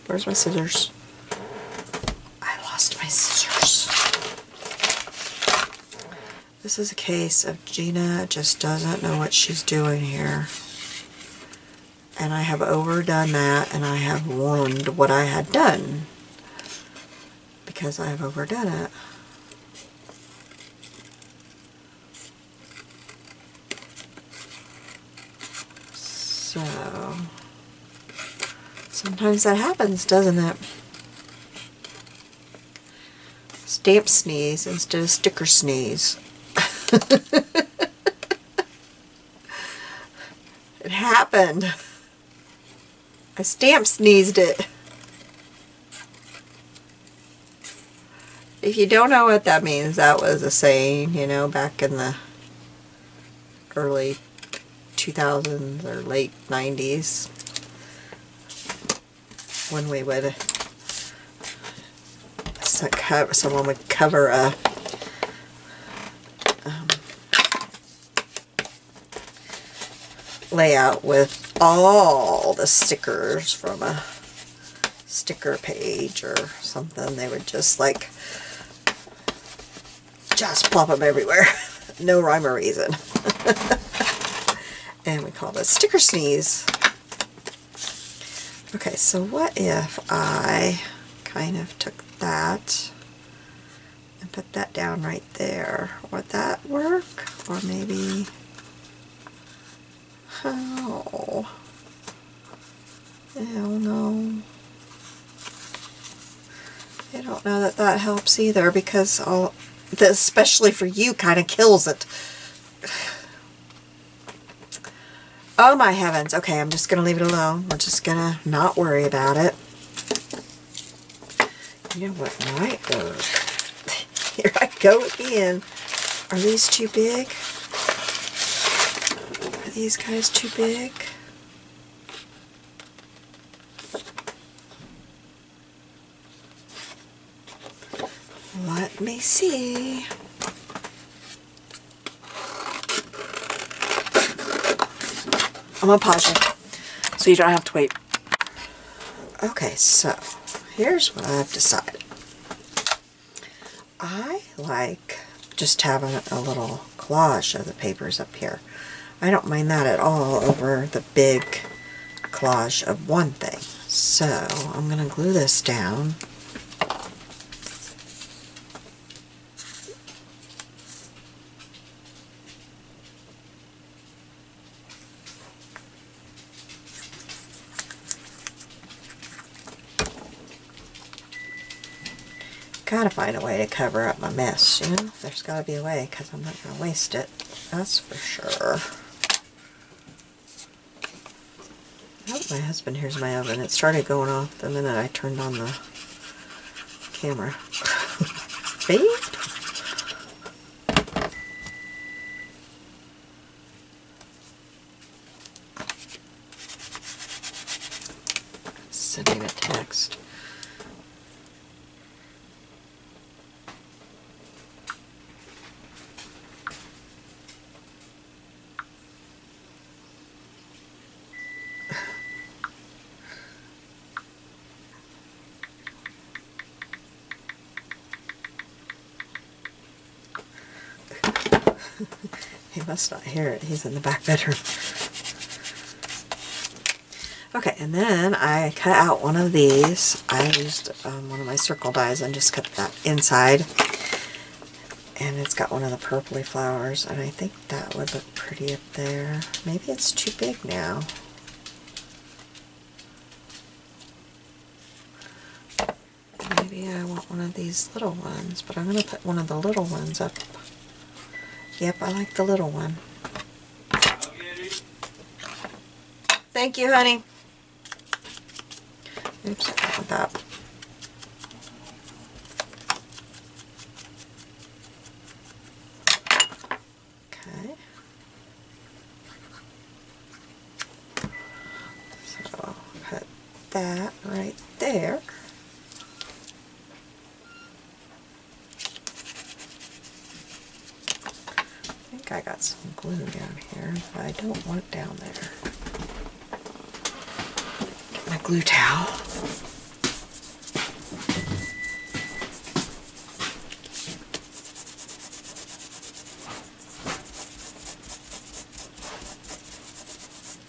Where's my scissors? I lost my scissors. This is a case of Gina just doesn't know what she's doing here. And I have overdone that, and I have ruined what I had done because I have overdone it. So, sometimes that happens, doesn't it? Stamp sneeze instead of sticker sneeze. It happened. I stamp sneezed it. If you don't know what that means, that was a saying, you know, back in the early 2000s or late 90s, when we would, someone would cover a layout with all the stickers from a sticker page or something. They would just like plop them everywhere. No rhyme or reason. And we call it sticker sneeze. Okay, so what if I kind of took that and put that down right there? Would that work? Or maybe... Oh, hell no. I don't know that that helps either, because this, especially for you, kind of kills it. Oh my heavens. Okay, I'm just going to leave it alone. We're just going to not worry about it. You know what might work? Here I go again. Are these too big? Are these guys too big? Let me see. I'm going to pause you so you don't have to wait. Okay, so here's what I've decided. I like just having a little collage of the papers up here. I don't mind that at all over the big collage of one thing. So I'm going to glue this down. Gotta find a way to cover up my mess, you know? There's gotta be a way, because I'm not gonna waste it. That's for sure. I hope my husband hears my oven. It started going off the minute I turned on the camera. Babe? Sending a text. He must not hear it. He's in the back bedroom. Okay, and then I cut out one of these. I used one of my circle dies and just cut that inside. And it's got one of the purpley flowers, and I think that would look pretty up there. Maybe it's too big now. Maybe I want one of these little ones, but I'm going to put one of the little ones up. Yep, I like the little one. Thank you, honey. Oops, I don't want that. Okay. So, put that right there. I got some glue down here, but I don't want it down there. Get my glue towel.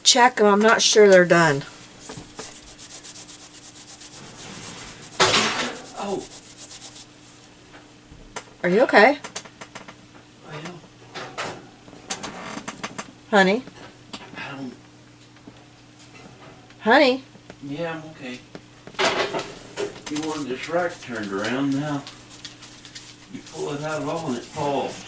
Check them. I'm not sure they're done. Oh. Are you okay? Honey? Honey? Yeah, I'm okay. You wanted this rack turned around now. You pull it out all and it falls.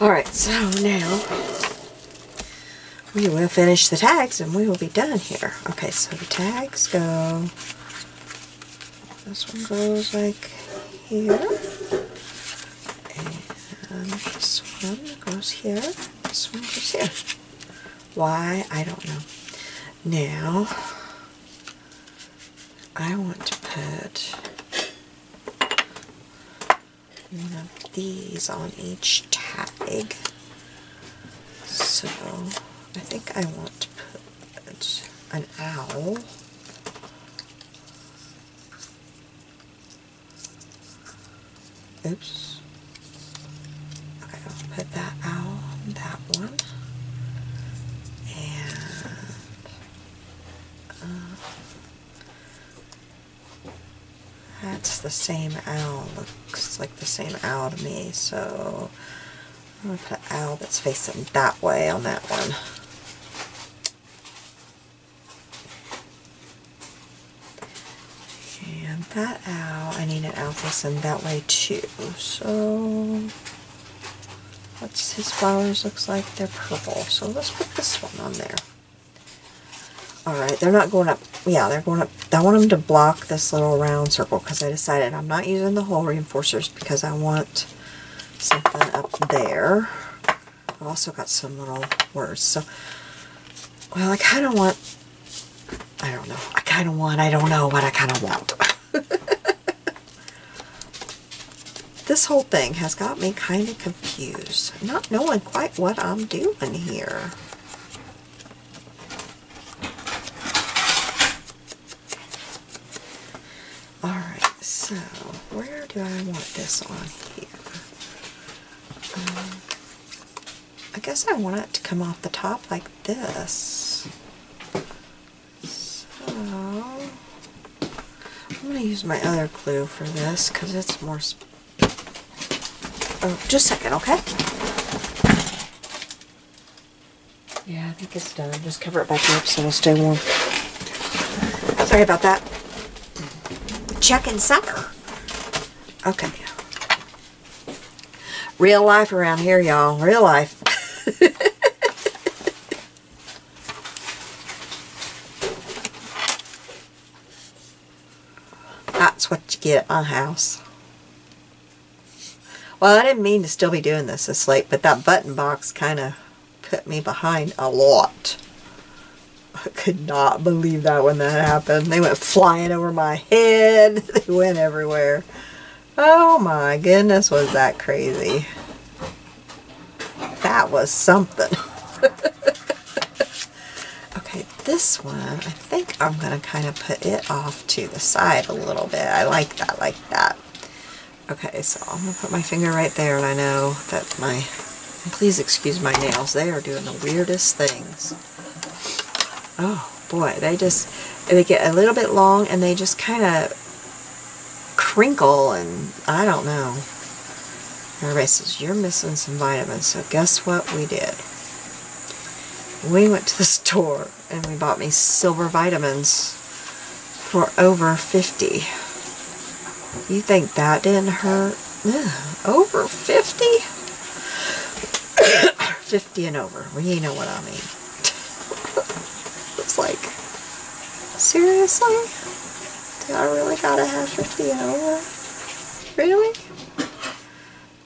Alright, so now we will finish the tags and we will be done here. Okay, so the tags go, this one goes like here, and this one goes here, this one goes here. Why? I don't know. Now, I want to put one of these on each tag. So, I think I want to put an owl. Oops. Okay, I'll put that owl on that one. And that's the same owl. Looks like the same owl to me. So I'm going to put an owl that's facing that way on that one. And that owl, I need an owl facing that way too. So what's his flowers looks like? They're purple. So let's put this one on there. Alright, they're not going up. Yeah, they're going up. I want them to block this little round circle because I decided I'm not using the hole reinforcers because I want something up there. I've also got some little words. So, well, I kind of want, I don't know. I don't know what I kind of want. This whole thing has got me kind of confused. Not knowing quite what I'm doing here. Alright, so where do I want this on here? I guess I want it to come off the top like this. So I'm going to use my other glue for this because it's more... Oh, just a second, okay? Yeah, I think it's done. Just cover it back up so it'll stay warm. Sorry about that. Chicken sucker. Okay. Real life around here, y'all. Real life. That's what you get at my house. Well, I didn't mean to still be doing this late, but that button box kind of put me behind a lot. I could not believe that when that happened. They went flying over my head. They went everywhere. Oh my goodness, was that crazy. That was something. this one, I think I'm going to kind of put it off to the side a little bit. I like that, like that. Okay, so I'm going to put my finger right there, and I know that my, please excuse my nails, they are doing the weirdest things. Oh boy, they get a little bit long and they just kind of crinkle, and I don't know. Everybody says, you're missing some vitamins, so guess what we did? We went to the store and we bought me silver vitamins for over 50. You think that didn't hurt? Ugh, over 50? 50 and over. Well, you know what I mean. It's like, seriously? Do I really gotta have 50 and over? Really?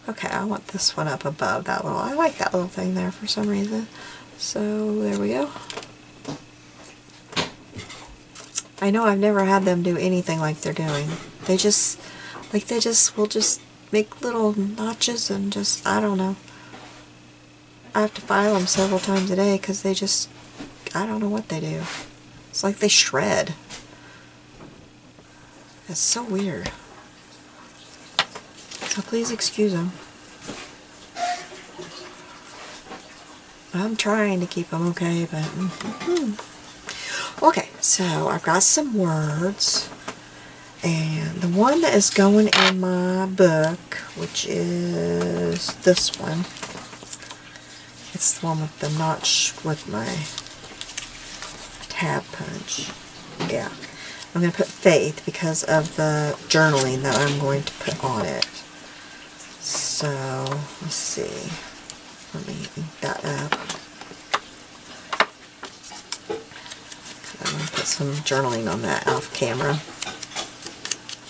Okay, I want this one up above that little, I like that little thing there for some reason. So, there we go. I know I've never had them do anything like they're doing. They just will just make little notches and just, I don't know. I have to file them several times a day because they just, I don't know what they do. It's like they shred. It's so weird. So please excuse them. I'm trying to keep them okay, but... Okay, so I've got some words. And the one that is going in my book, which is this one. It's the one with the notch with my tab punch. Yeah. I'm going to put faith because of the journaling that I'm going to put on it. So, let's see. Let me ink that up. I'm going to put some journaling on that off camera.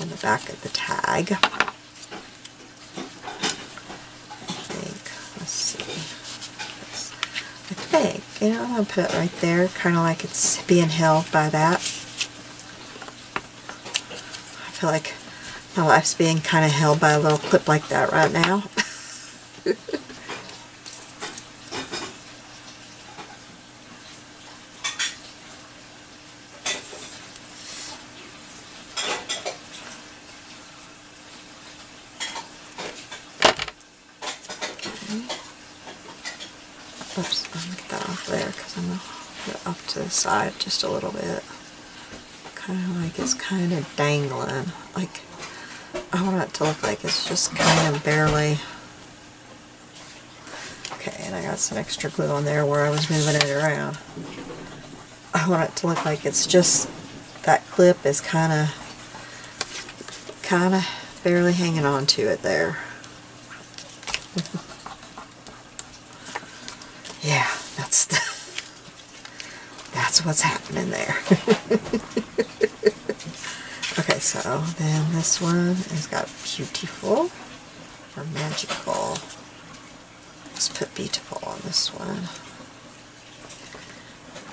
On the back of the tag. I think. Let's see. I think, you know, I'm going to put it right there, kind of like it's being held by that. I feel like my life's being kind of held by a little clip like that right now. Oops, I'll get that off there because I'm going to put it up to the side just a little bit. Kind of like it's kind of dangling. Like, I want it to look like it's just kind of barely. Okay, and I got some extra glue on there where I was moving it around. I want it to look like it's just, that clip is kind of barely hanging on to it there. Yeah, that's what's happening there. Okay, so then this one has got beautiful or magical. Let's put beautiful on this one.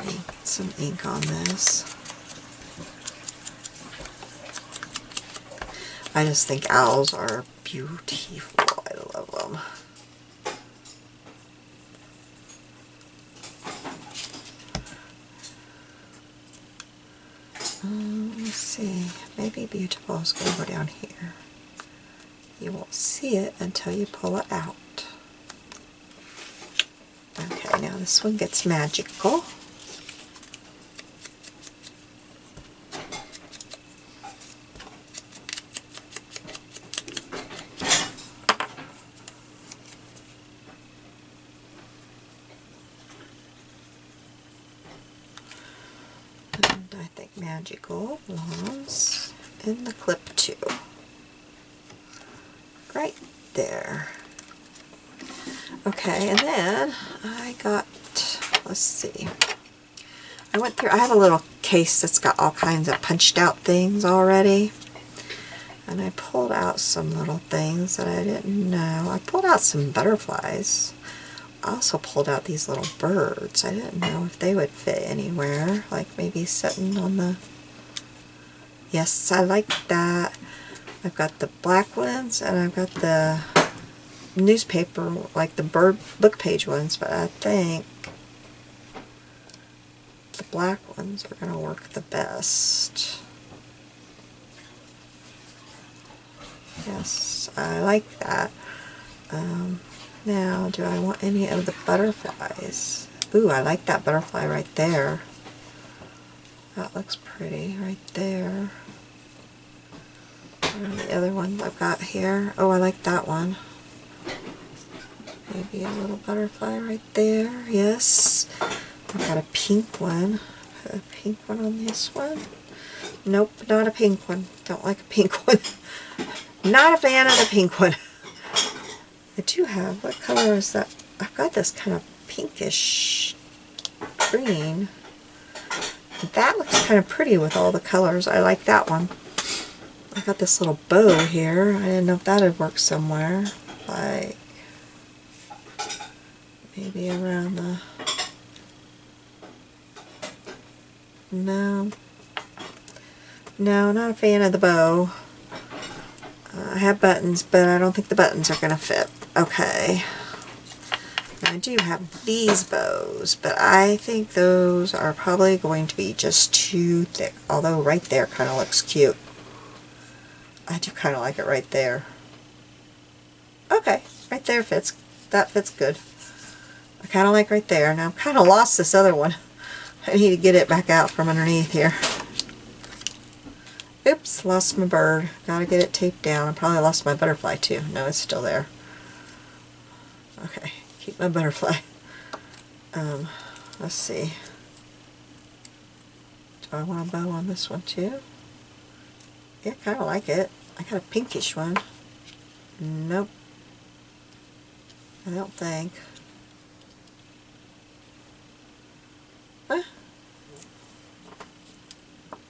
Get some ink on this. I just think owls are beautiful. I love them. Let's see, maybe beautiful is going to go down here. You won't see it until you pull it out. Okay, now this one gets magical. I think magical belongs in the clip too. Right there. Okay, and then I got, let's see, I went through, I have a little case that's got all kinds of punched out things already. And I pulled out some little things that I didn't know. I pulled out some butterflies. I also pulled out these little birds. I didn't know if they would fit anywhere, like maybe sitting on the... Yes, I like that. I've got the black ones, and I've got the newspaper, like the bird book page ones, but I think the black ones are going to work the best. Yes, I like that. Now, do I want any of the butterflies? Ooh, I like that butterfly right there. That looks pretty right there. And the other ones I've got here. Oh, I like that one. Maybe a little butterfly right there. Yes. I've got a pink one. Put a pink one on this one. Nope, not a pink one. Don't like a pink one. Not a fan of the pink one. I do have, what color is that? I've got this kind of pinkish green. That looks kind of pretty with all the colors. I like that one. I got this little bow here. I didn't know if that would work somewhere. Like, maybe around the... No. No, not a fan of the bow. I have buttons, but I don't think the buttons are going to fit. Okay. Now I do have these bows, but I think those are probably going to be just too thick. Although right there kind of looks cute. I do kind of like it right there. Okay, right there fits. That fits good. I kind of like right there. Now I've kind of lost this other one. I need to get it back out from underneath here. Oops, lost my bird. Gotta get it taped down. I probably lost my butterfly too. No, it's still there. Okay, keep my butterfly. Let's see. Do I want a bow on this one too? Yeah, kind of like it. I got a pinkish one. Nope. I don't think.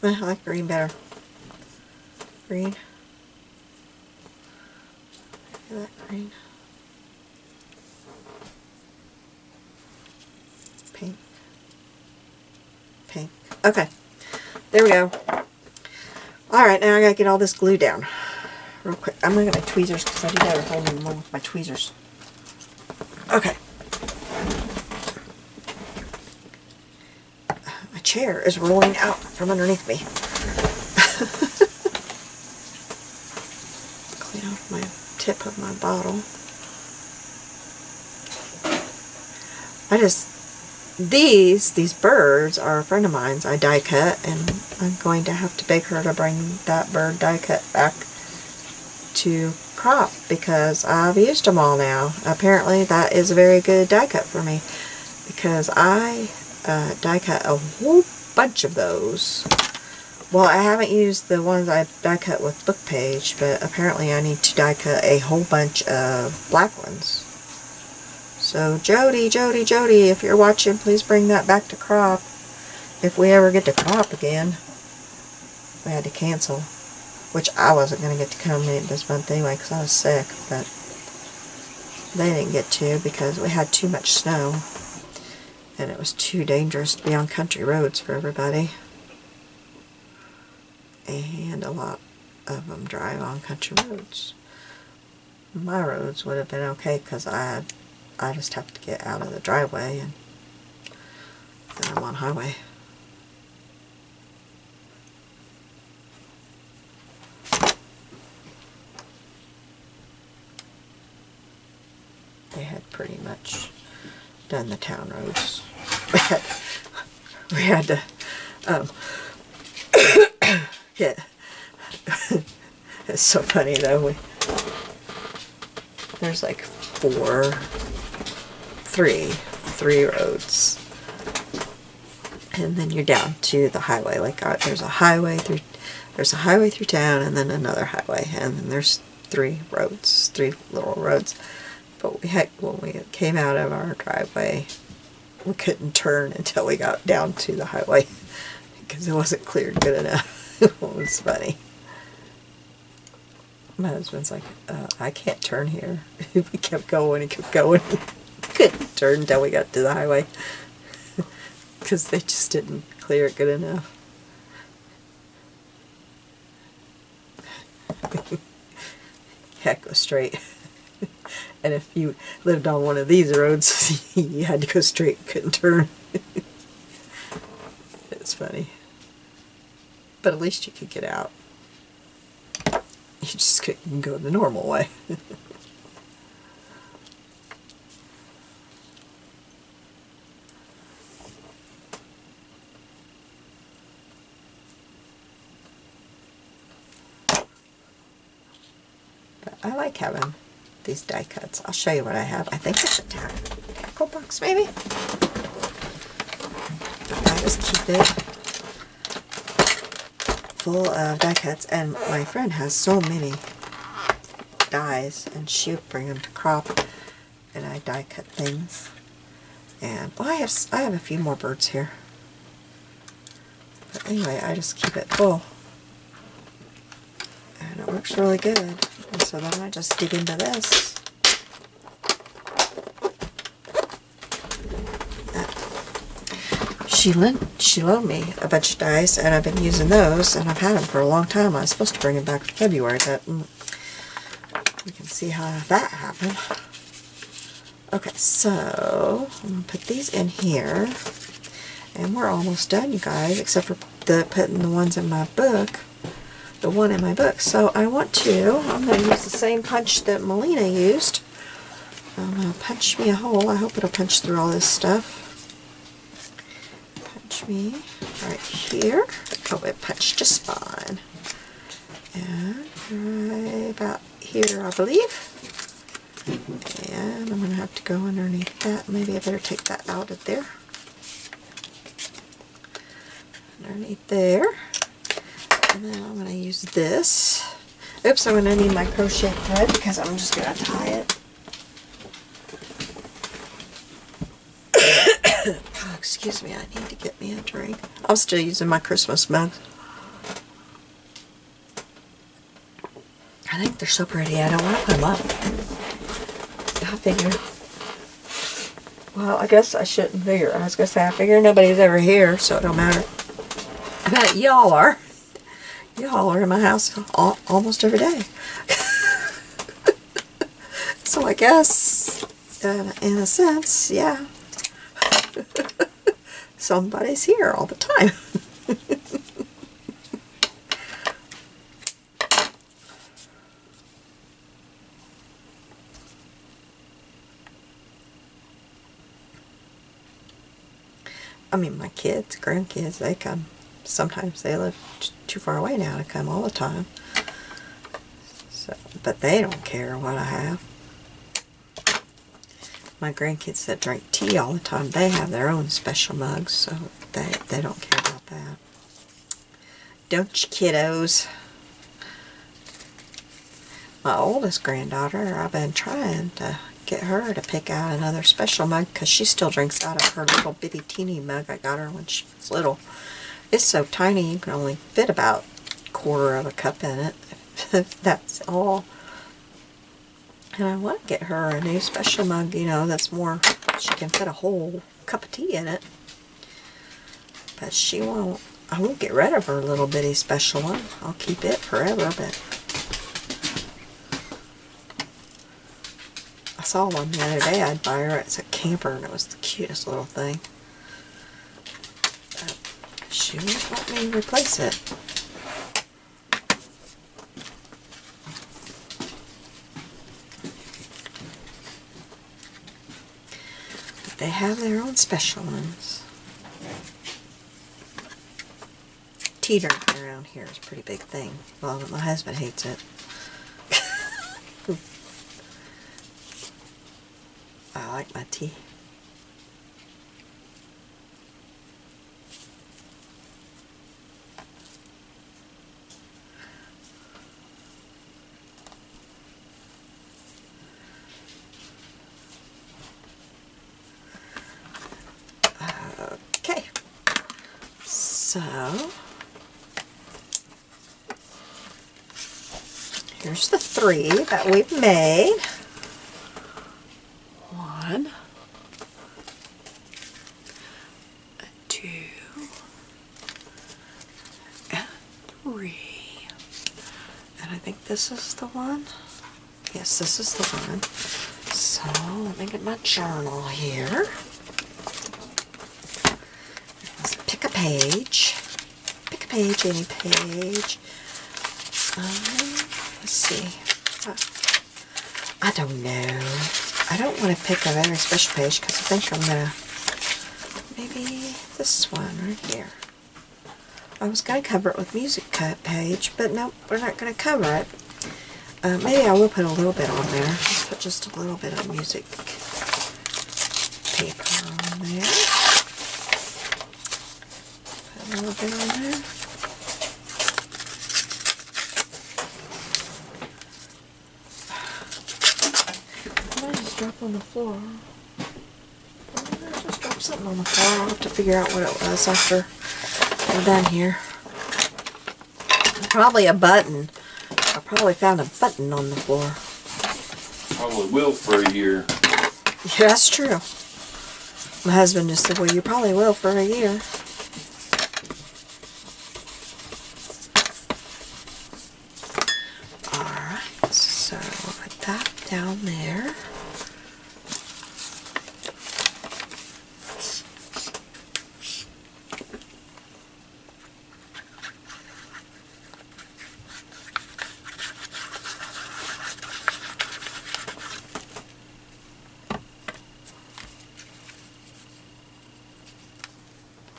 I like green better. Green. Look at that green. Pink. Pink. Okay. There we go. Alright, now I gotta get all this glue down. Real quick. I'm gonna get my tweezers because I do better holding them with my tweezers. Okay. My chair is rolling out from underneath me. Clean off my tip of my bottle. These birds are a friend of mine's. I die cut, and I'm going to have to beg her to bring that bird die cut back to crop because I've used them all now. Apparently that is a very good die cut for me because I die cut a whole bunch of those. Well, I haven't used the ones I die cut with Book Page, but apparently I need to die cut a whole bunch of black ones. So Jody, if you're watching, please bring that back to crop. If we ever get to crop again. We had to cancel. Which I wasn't going to get to come in this month anyway because I was sick. But they didn't get to because we had too much snow. And it was too dangerous to be on country roads for everybody. And a lot of them drive on country roads. My roads would have been okay because I just have to get out of the driveway and then I'm on highway. They had pretty much done the town roads. We had to get. It's so funny though. There's like three roads, and then you're down to the highway. Like there's a highway through town, and then another highway, and then there's three little roads. But when we came out of our driveway, we couldn't turn until we got down to the highway because it wasn't cleared good enough. It was funny. My husband's like, I can't turn here. We kept going and kept going. Couldn't turn until we got to the highway because they just didn't clear it good enough. Heck, go straight. And if you lived on one of these roads, you had to go straight, couldn't turn. That's funny. But at least you could get out. You just couldn't go the normal way. But I like having these die cuts. I'll show you what I have. I think it's a tackle box, maybe? I just keep it full of die cuts, and my friend has so many dies, and she would bring them to crop, and I die cut things. And well, I have a few more birds here, but anyway, I just keep it full, and it works really good. And so then I just dig into this. She loaned me a bunch of dies, and I've been using those, and I've had them for a long time. I was supposed to bring them back in February, but we can see how that happened. Okay, so I'm going to put these in here, and we're almost done, you guys, except for putting the ones in my book, the one in my book. So I'm going to use the same punch that Melina used. I'm going to punch me a hole. I hope it'll punch through all this stuff. Me right here. Oh, it punched just fine. And right about here, I believe. And I'm going to have to go underneath that. Maybe I better take that out of there. Underneath there. And then I'm going to use this. Oops, I'm going to need my crochet thread because I'm just going to tie it. Oh, excuse me, I need to get me a drink. I'm still using my Christmas mug. I think they're so pretty, I don't want to put them up. I figure, well, I guess I shouldn't figure. I was going to say, I figure nobody's ever here, so it don't matter. But y'all are. Y'all are in my house almost every day. So I guess, in a sense, yeah. Somebody's here all the time. I mean, my kids, grandkids, they come. Sometimes they live too far away now to come all the time. So, but they don't care what I have. My grandkids that drink tea all the time, they have their own special mugs, so they don't care about that. Don't you, kiddos? My oldest granddaughter, I've been trying to get her to pick out another special mug because she still drinks out of her little bitty teeny mug I got her when she was little. It's so tiny you can only fit about a quarter of a cup in it. That's all. And I want to get her a new special mug, you know, that's more, she can fit a whole cup of tea in it. But she won't, I won't get rid of her little bitty special one. I'll keep it forever, but I saw one the other day I'd buy her. It's a camper, and it was the cutest little thing. But she won't let me replace it. They have their own special ones. Tea drinking around here is a pretty big thing. Well, my husband hates it. I like my tea. Okay, so here's the 3 that we've made. 1, 2, and 3. And I think this is the one. Yes, this is the one. So let me get my journal here. Let's pick up page. Pick a page, any page. Let's see. I don't know. I don't want to pick a very special page because I think I'm going to, maybe this one right here. I was going to cover it with music cut page, but no, we're not going to cover it. Maybe I will put a little bit on there. Let's put just a little bit of music paper on there. Put a little bit on there. What did I just drop on the floor? I just dropped something on the floor. I'll have to figure out what it was after we're done here. Probably a button. I probably found a button on the floor. Probably will for a year. Yeah, that's true. My husband just said, well, you probably will for a year. Alright, so we'll put that down there.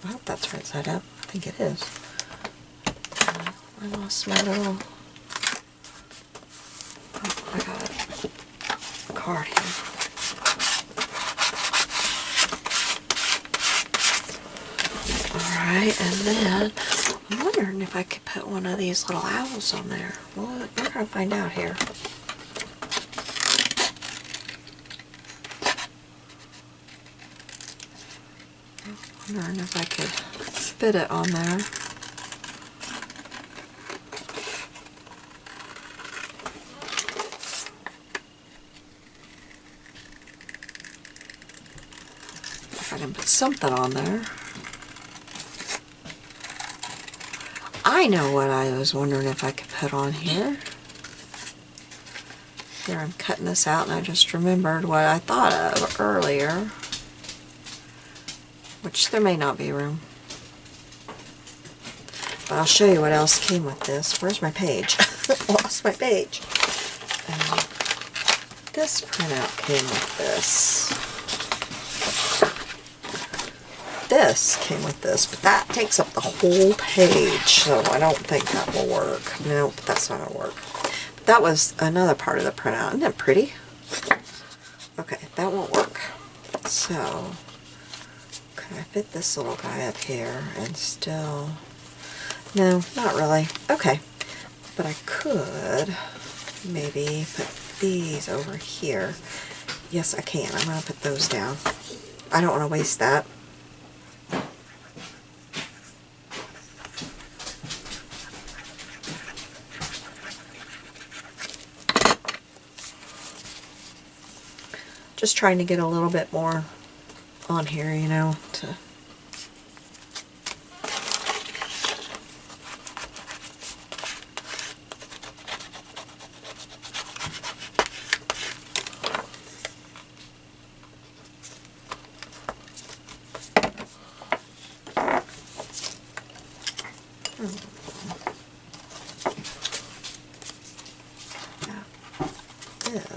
I hope that's right side up. I think it is. I lost my little... Oh, I got a card here. Alright, and then I'm wondering if I could put one of these little owls on there. Well, we're going to find out here. I'm wondering if I could fit it on there. If I can put something on there. I know what I was wondering if I could put on here. Here I'm cutting this out and I just remembered what I thought of earlier. Which there may not be room. But I'll show you what else came with this. Where's my page? Lost my page. This printout came with this. This came with this, but that takes up the whole page, so I don't think that will work. Nope, that's not gonna work. But that was another part of the printout. Isn't that pretty? Okay, that won't work. So, can I fit this little guy up here and still... No, not really. Okay, but I could maybe put these over here. Yes, I can. I'm going to put those down. I don't want to waste that. Just trying to get a little bit more on here, you know, to...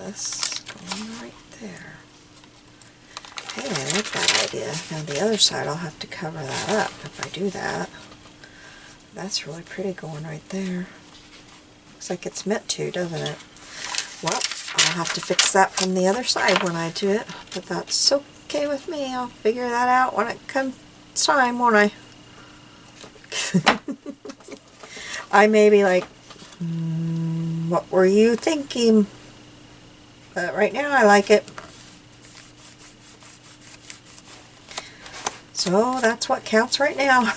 This going right there. Hey, I like that idea. Now the other side I'll have to cover that up if I do that. That's really pretty going right there. Looks like it's meant to, doesn't it? Well, I'll have to fix that from the other side when I do it, but that's okay with me. I'll figure that out when it comes time, won't I? I may be like, what were you thinking? But right now I like it. So that's what counts right now.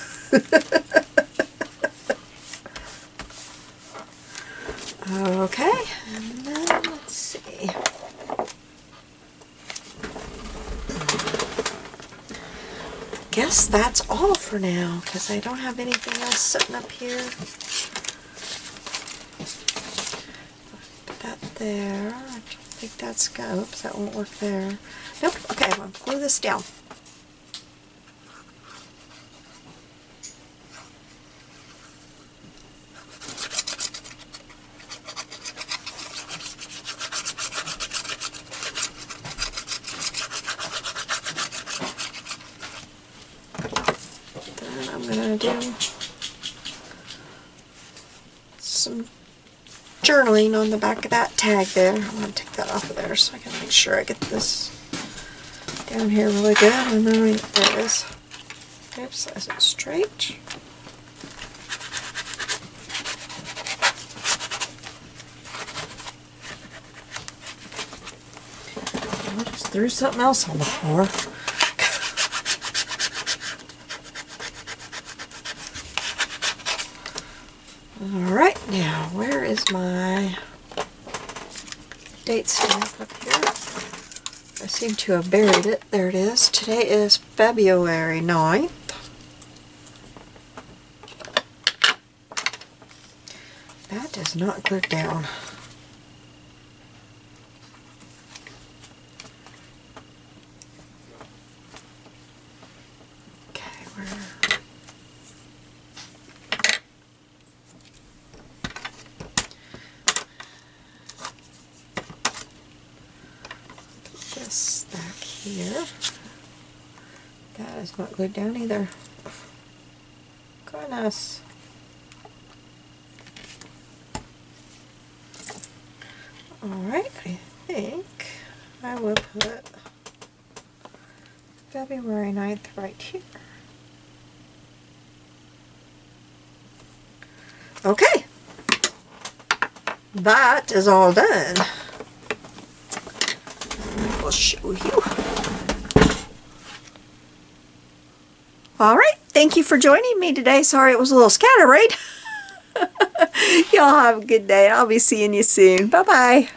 Okay, and then let's see. Guess that's all for now, because I don't have anything else sitting up here. Put that there. I don't think that's good. Oops, that won't work there. Nope. Okay, I'm going to glue this down. do some journaling on the back of that tag there. I'm going to take that off of there so I can make sure I get this down here really good. And then there it is. Oops, is it straight? I just threw something else on the floor. Alright, now where is my date stamp up here? I seem to have buried it. There it is. Today is February 9th. That does not glue down. Okay, where? This back here. That is not glued down either. Goodness. Alright, I think I will put February 9th right here. Okay. That is all done. I'll show you. Alright, thank you for joining me today. Sorry it was a little scatterbrained. Y'all have a good day. I'll be seeing you soon. Bye-bye.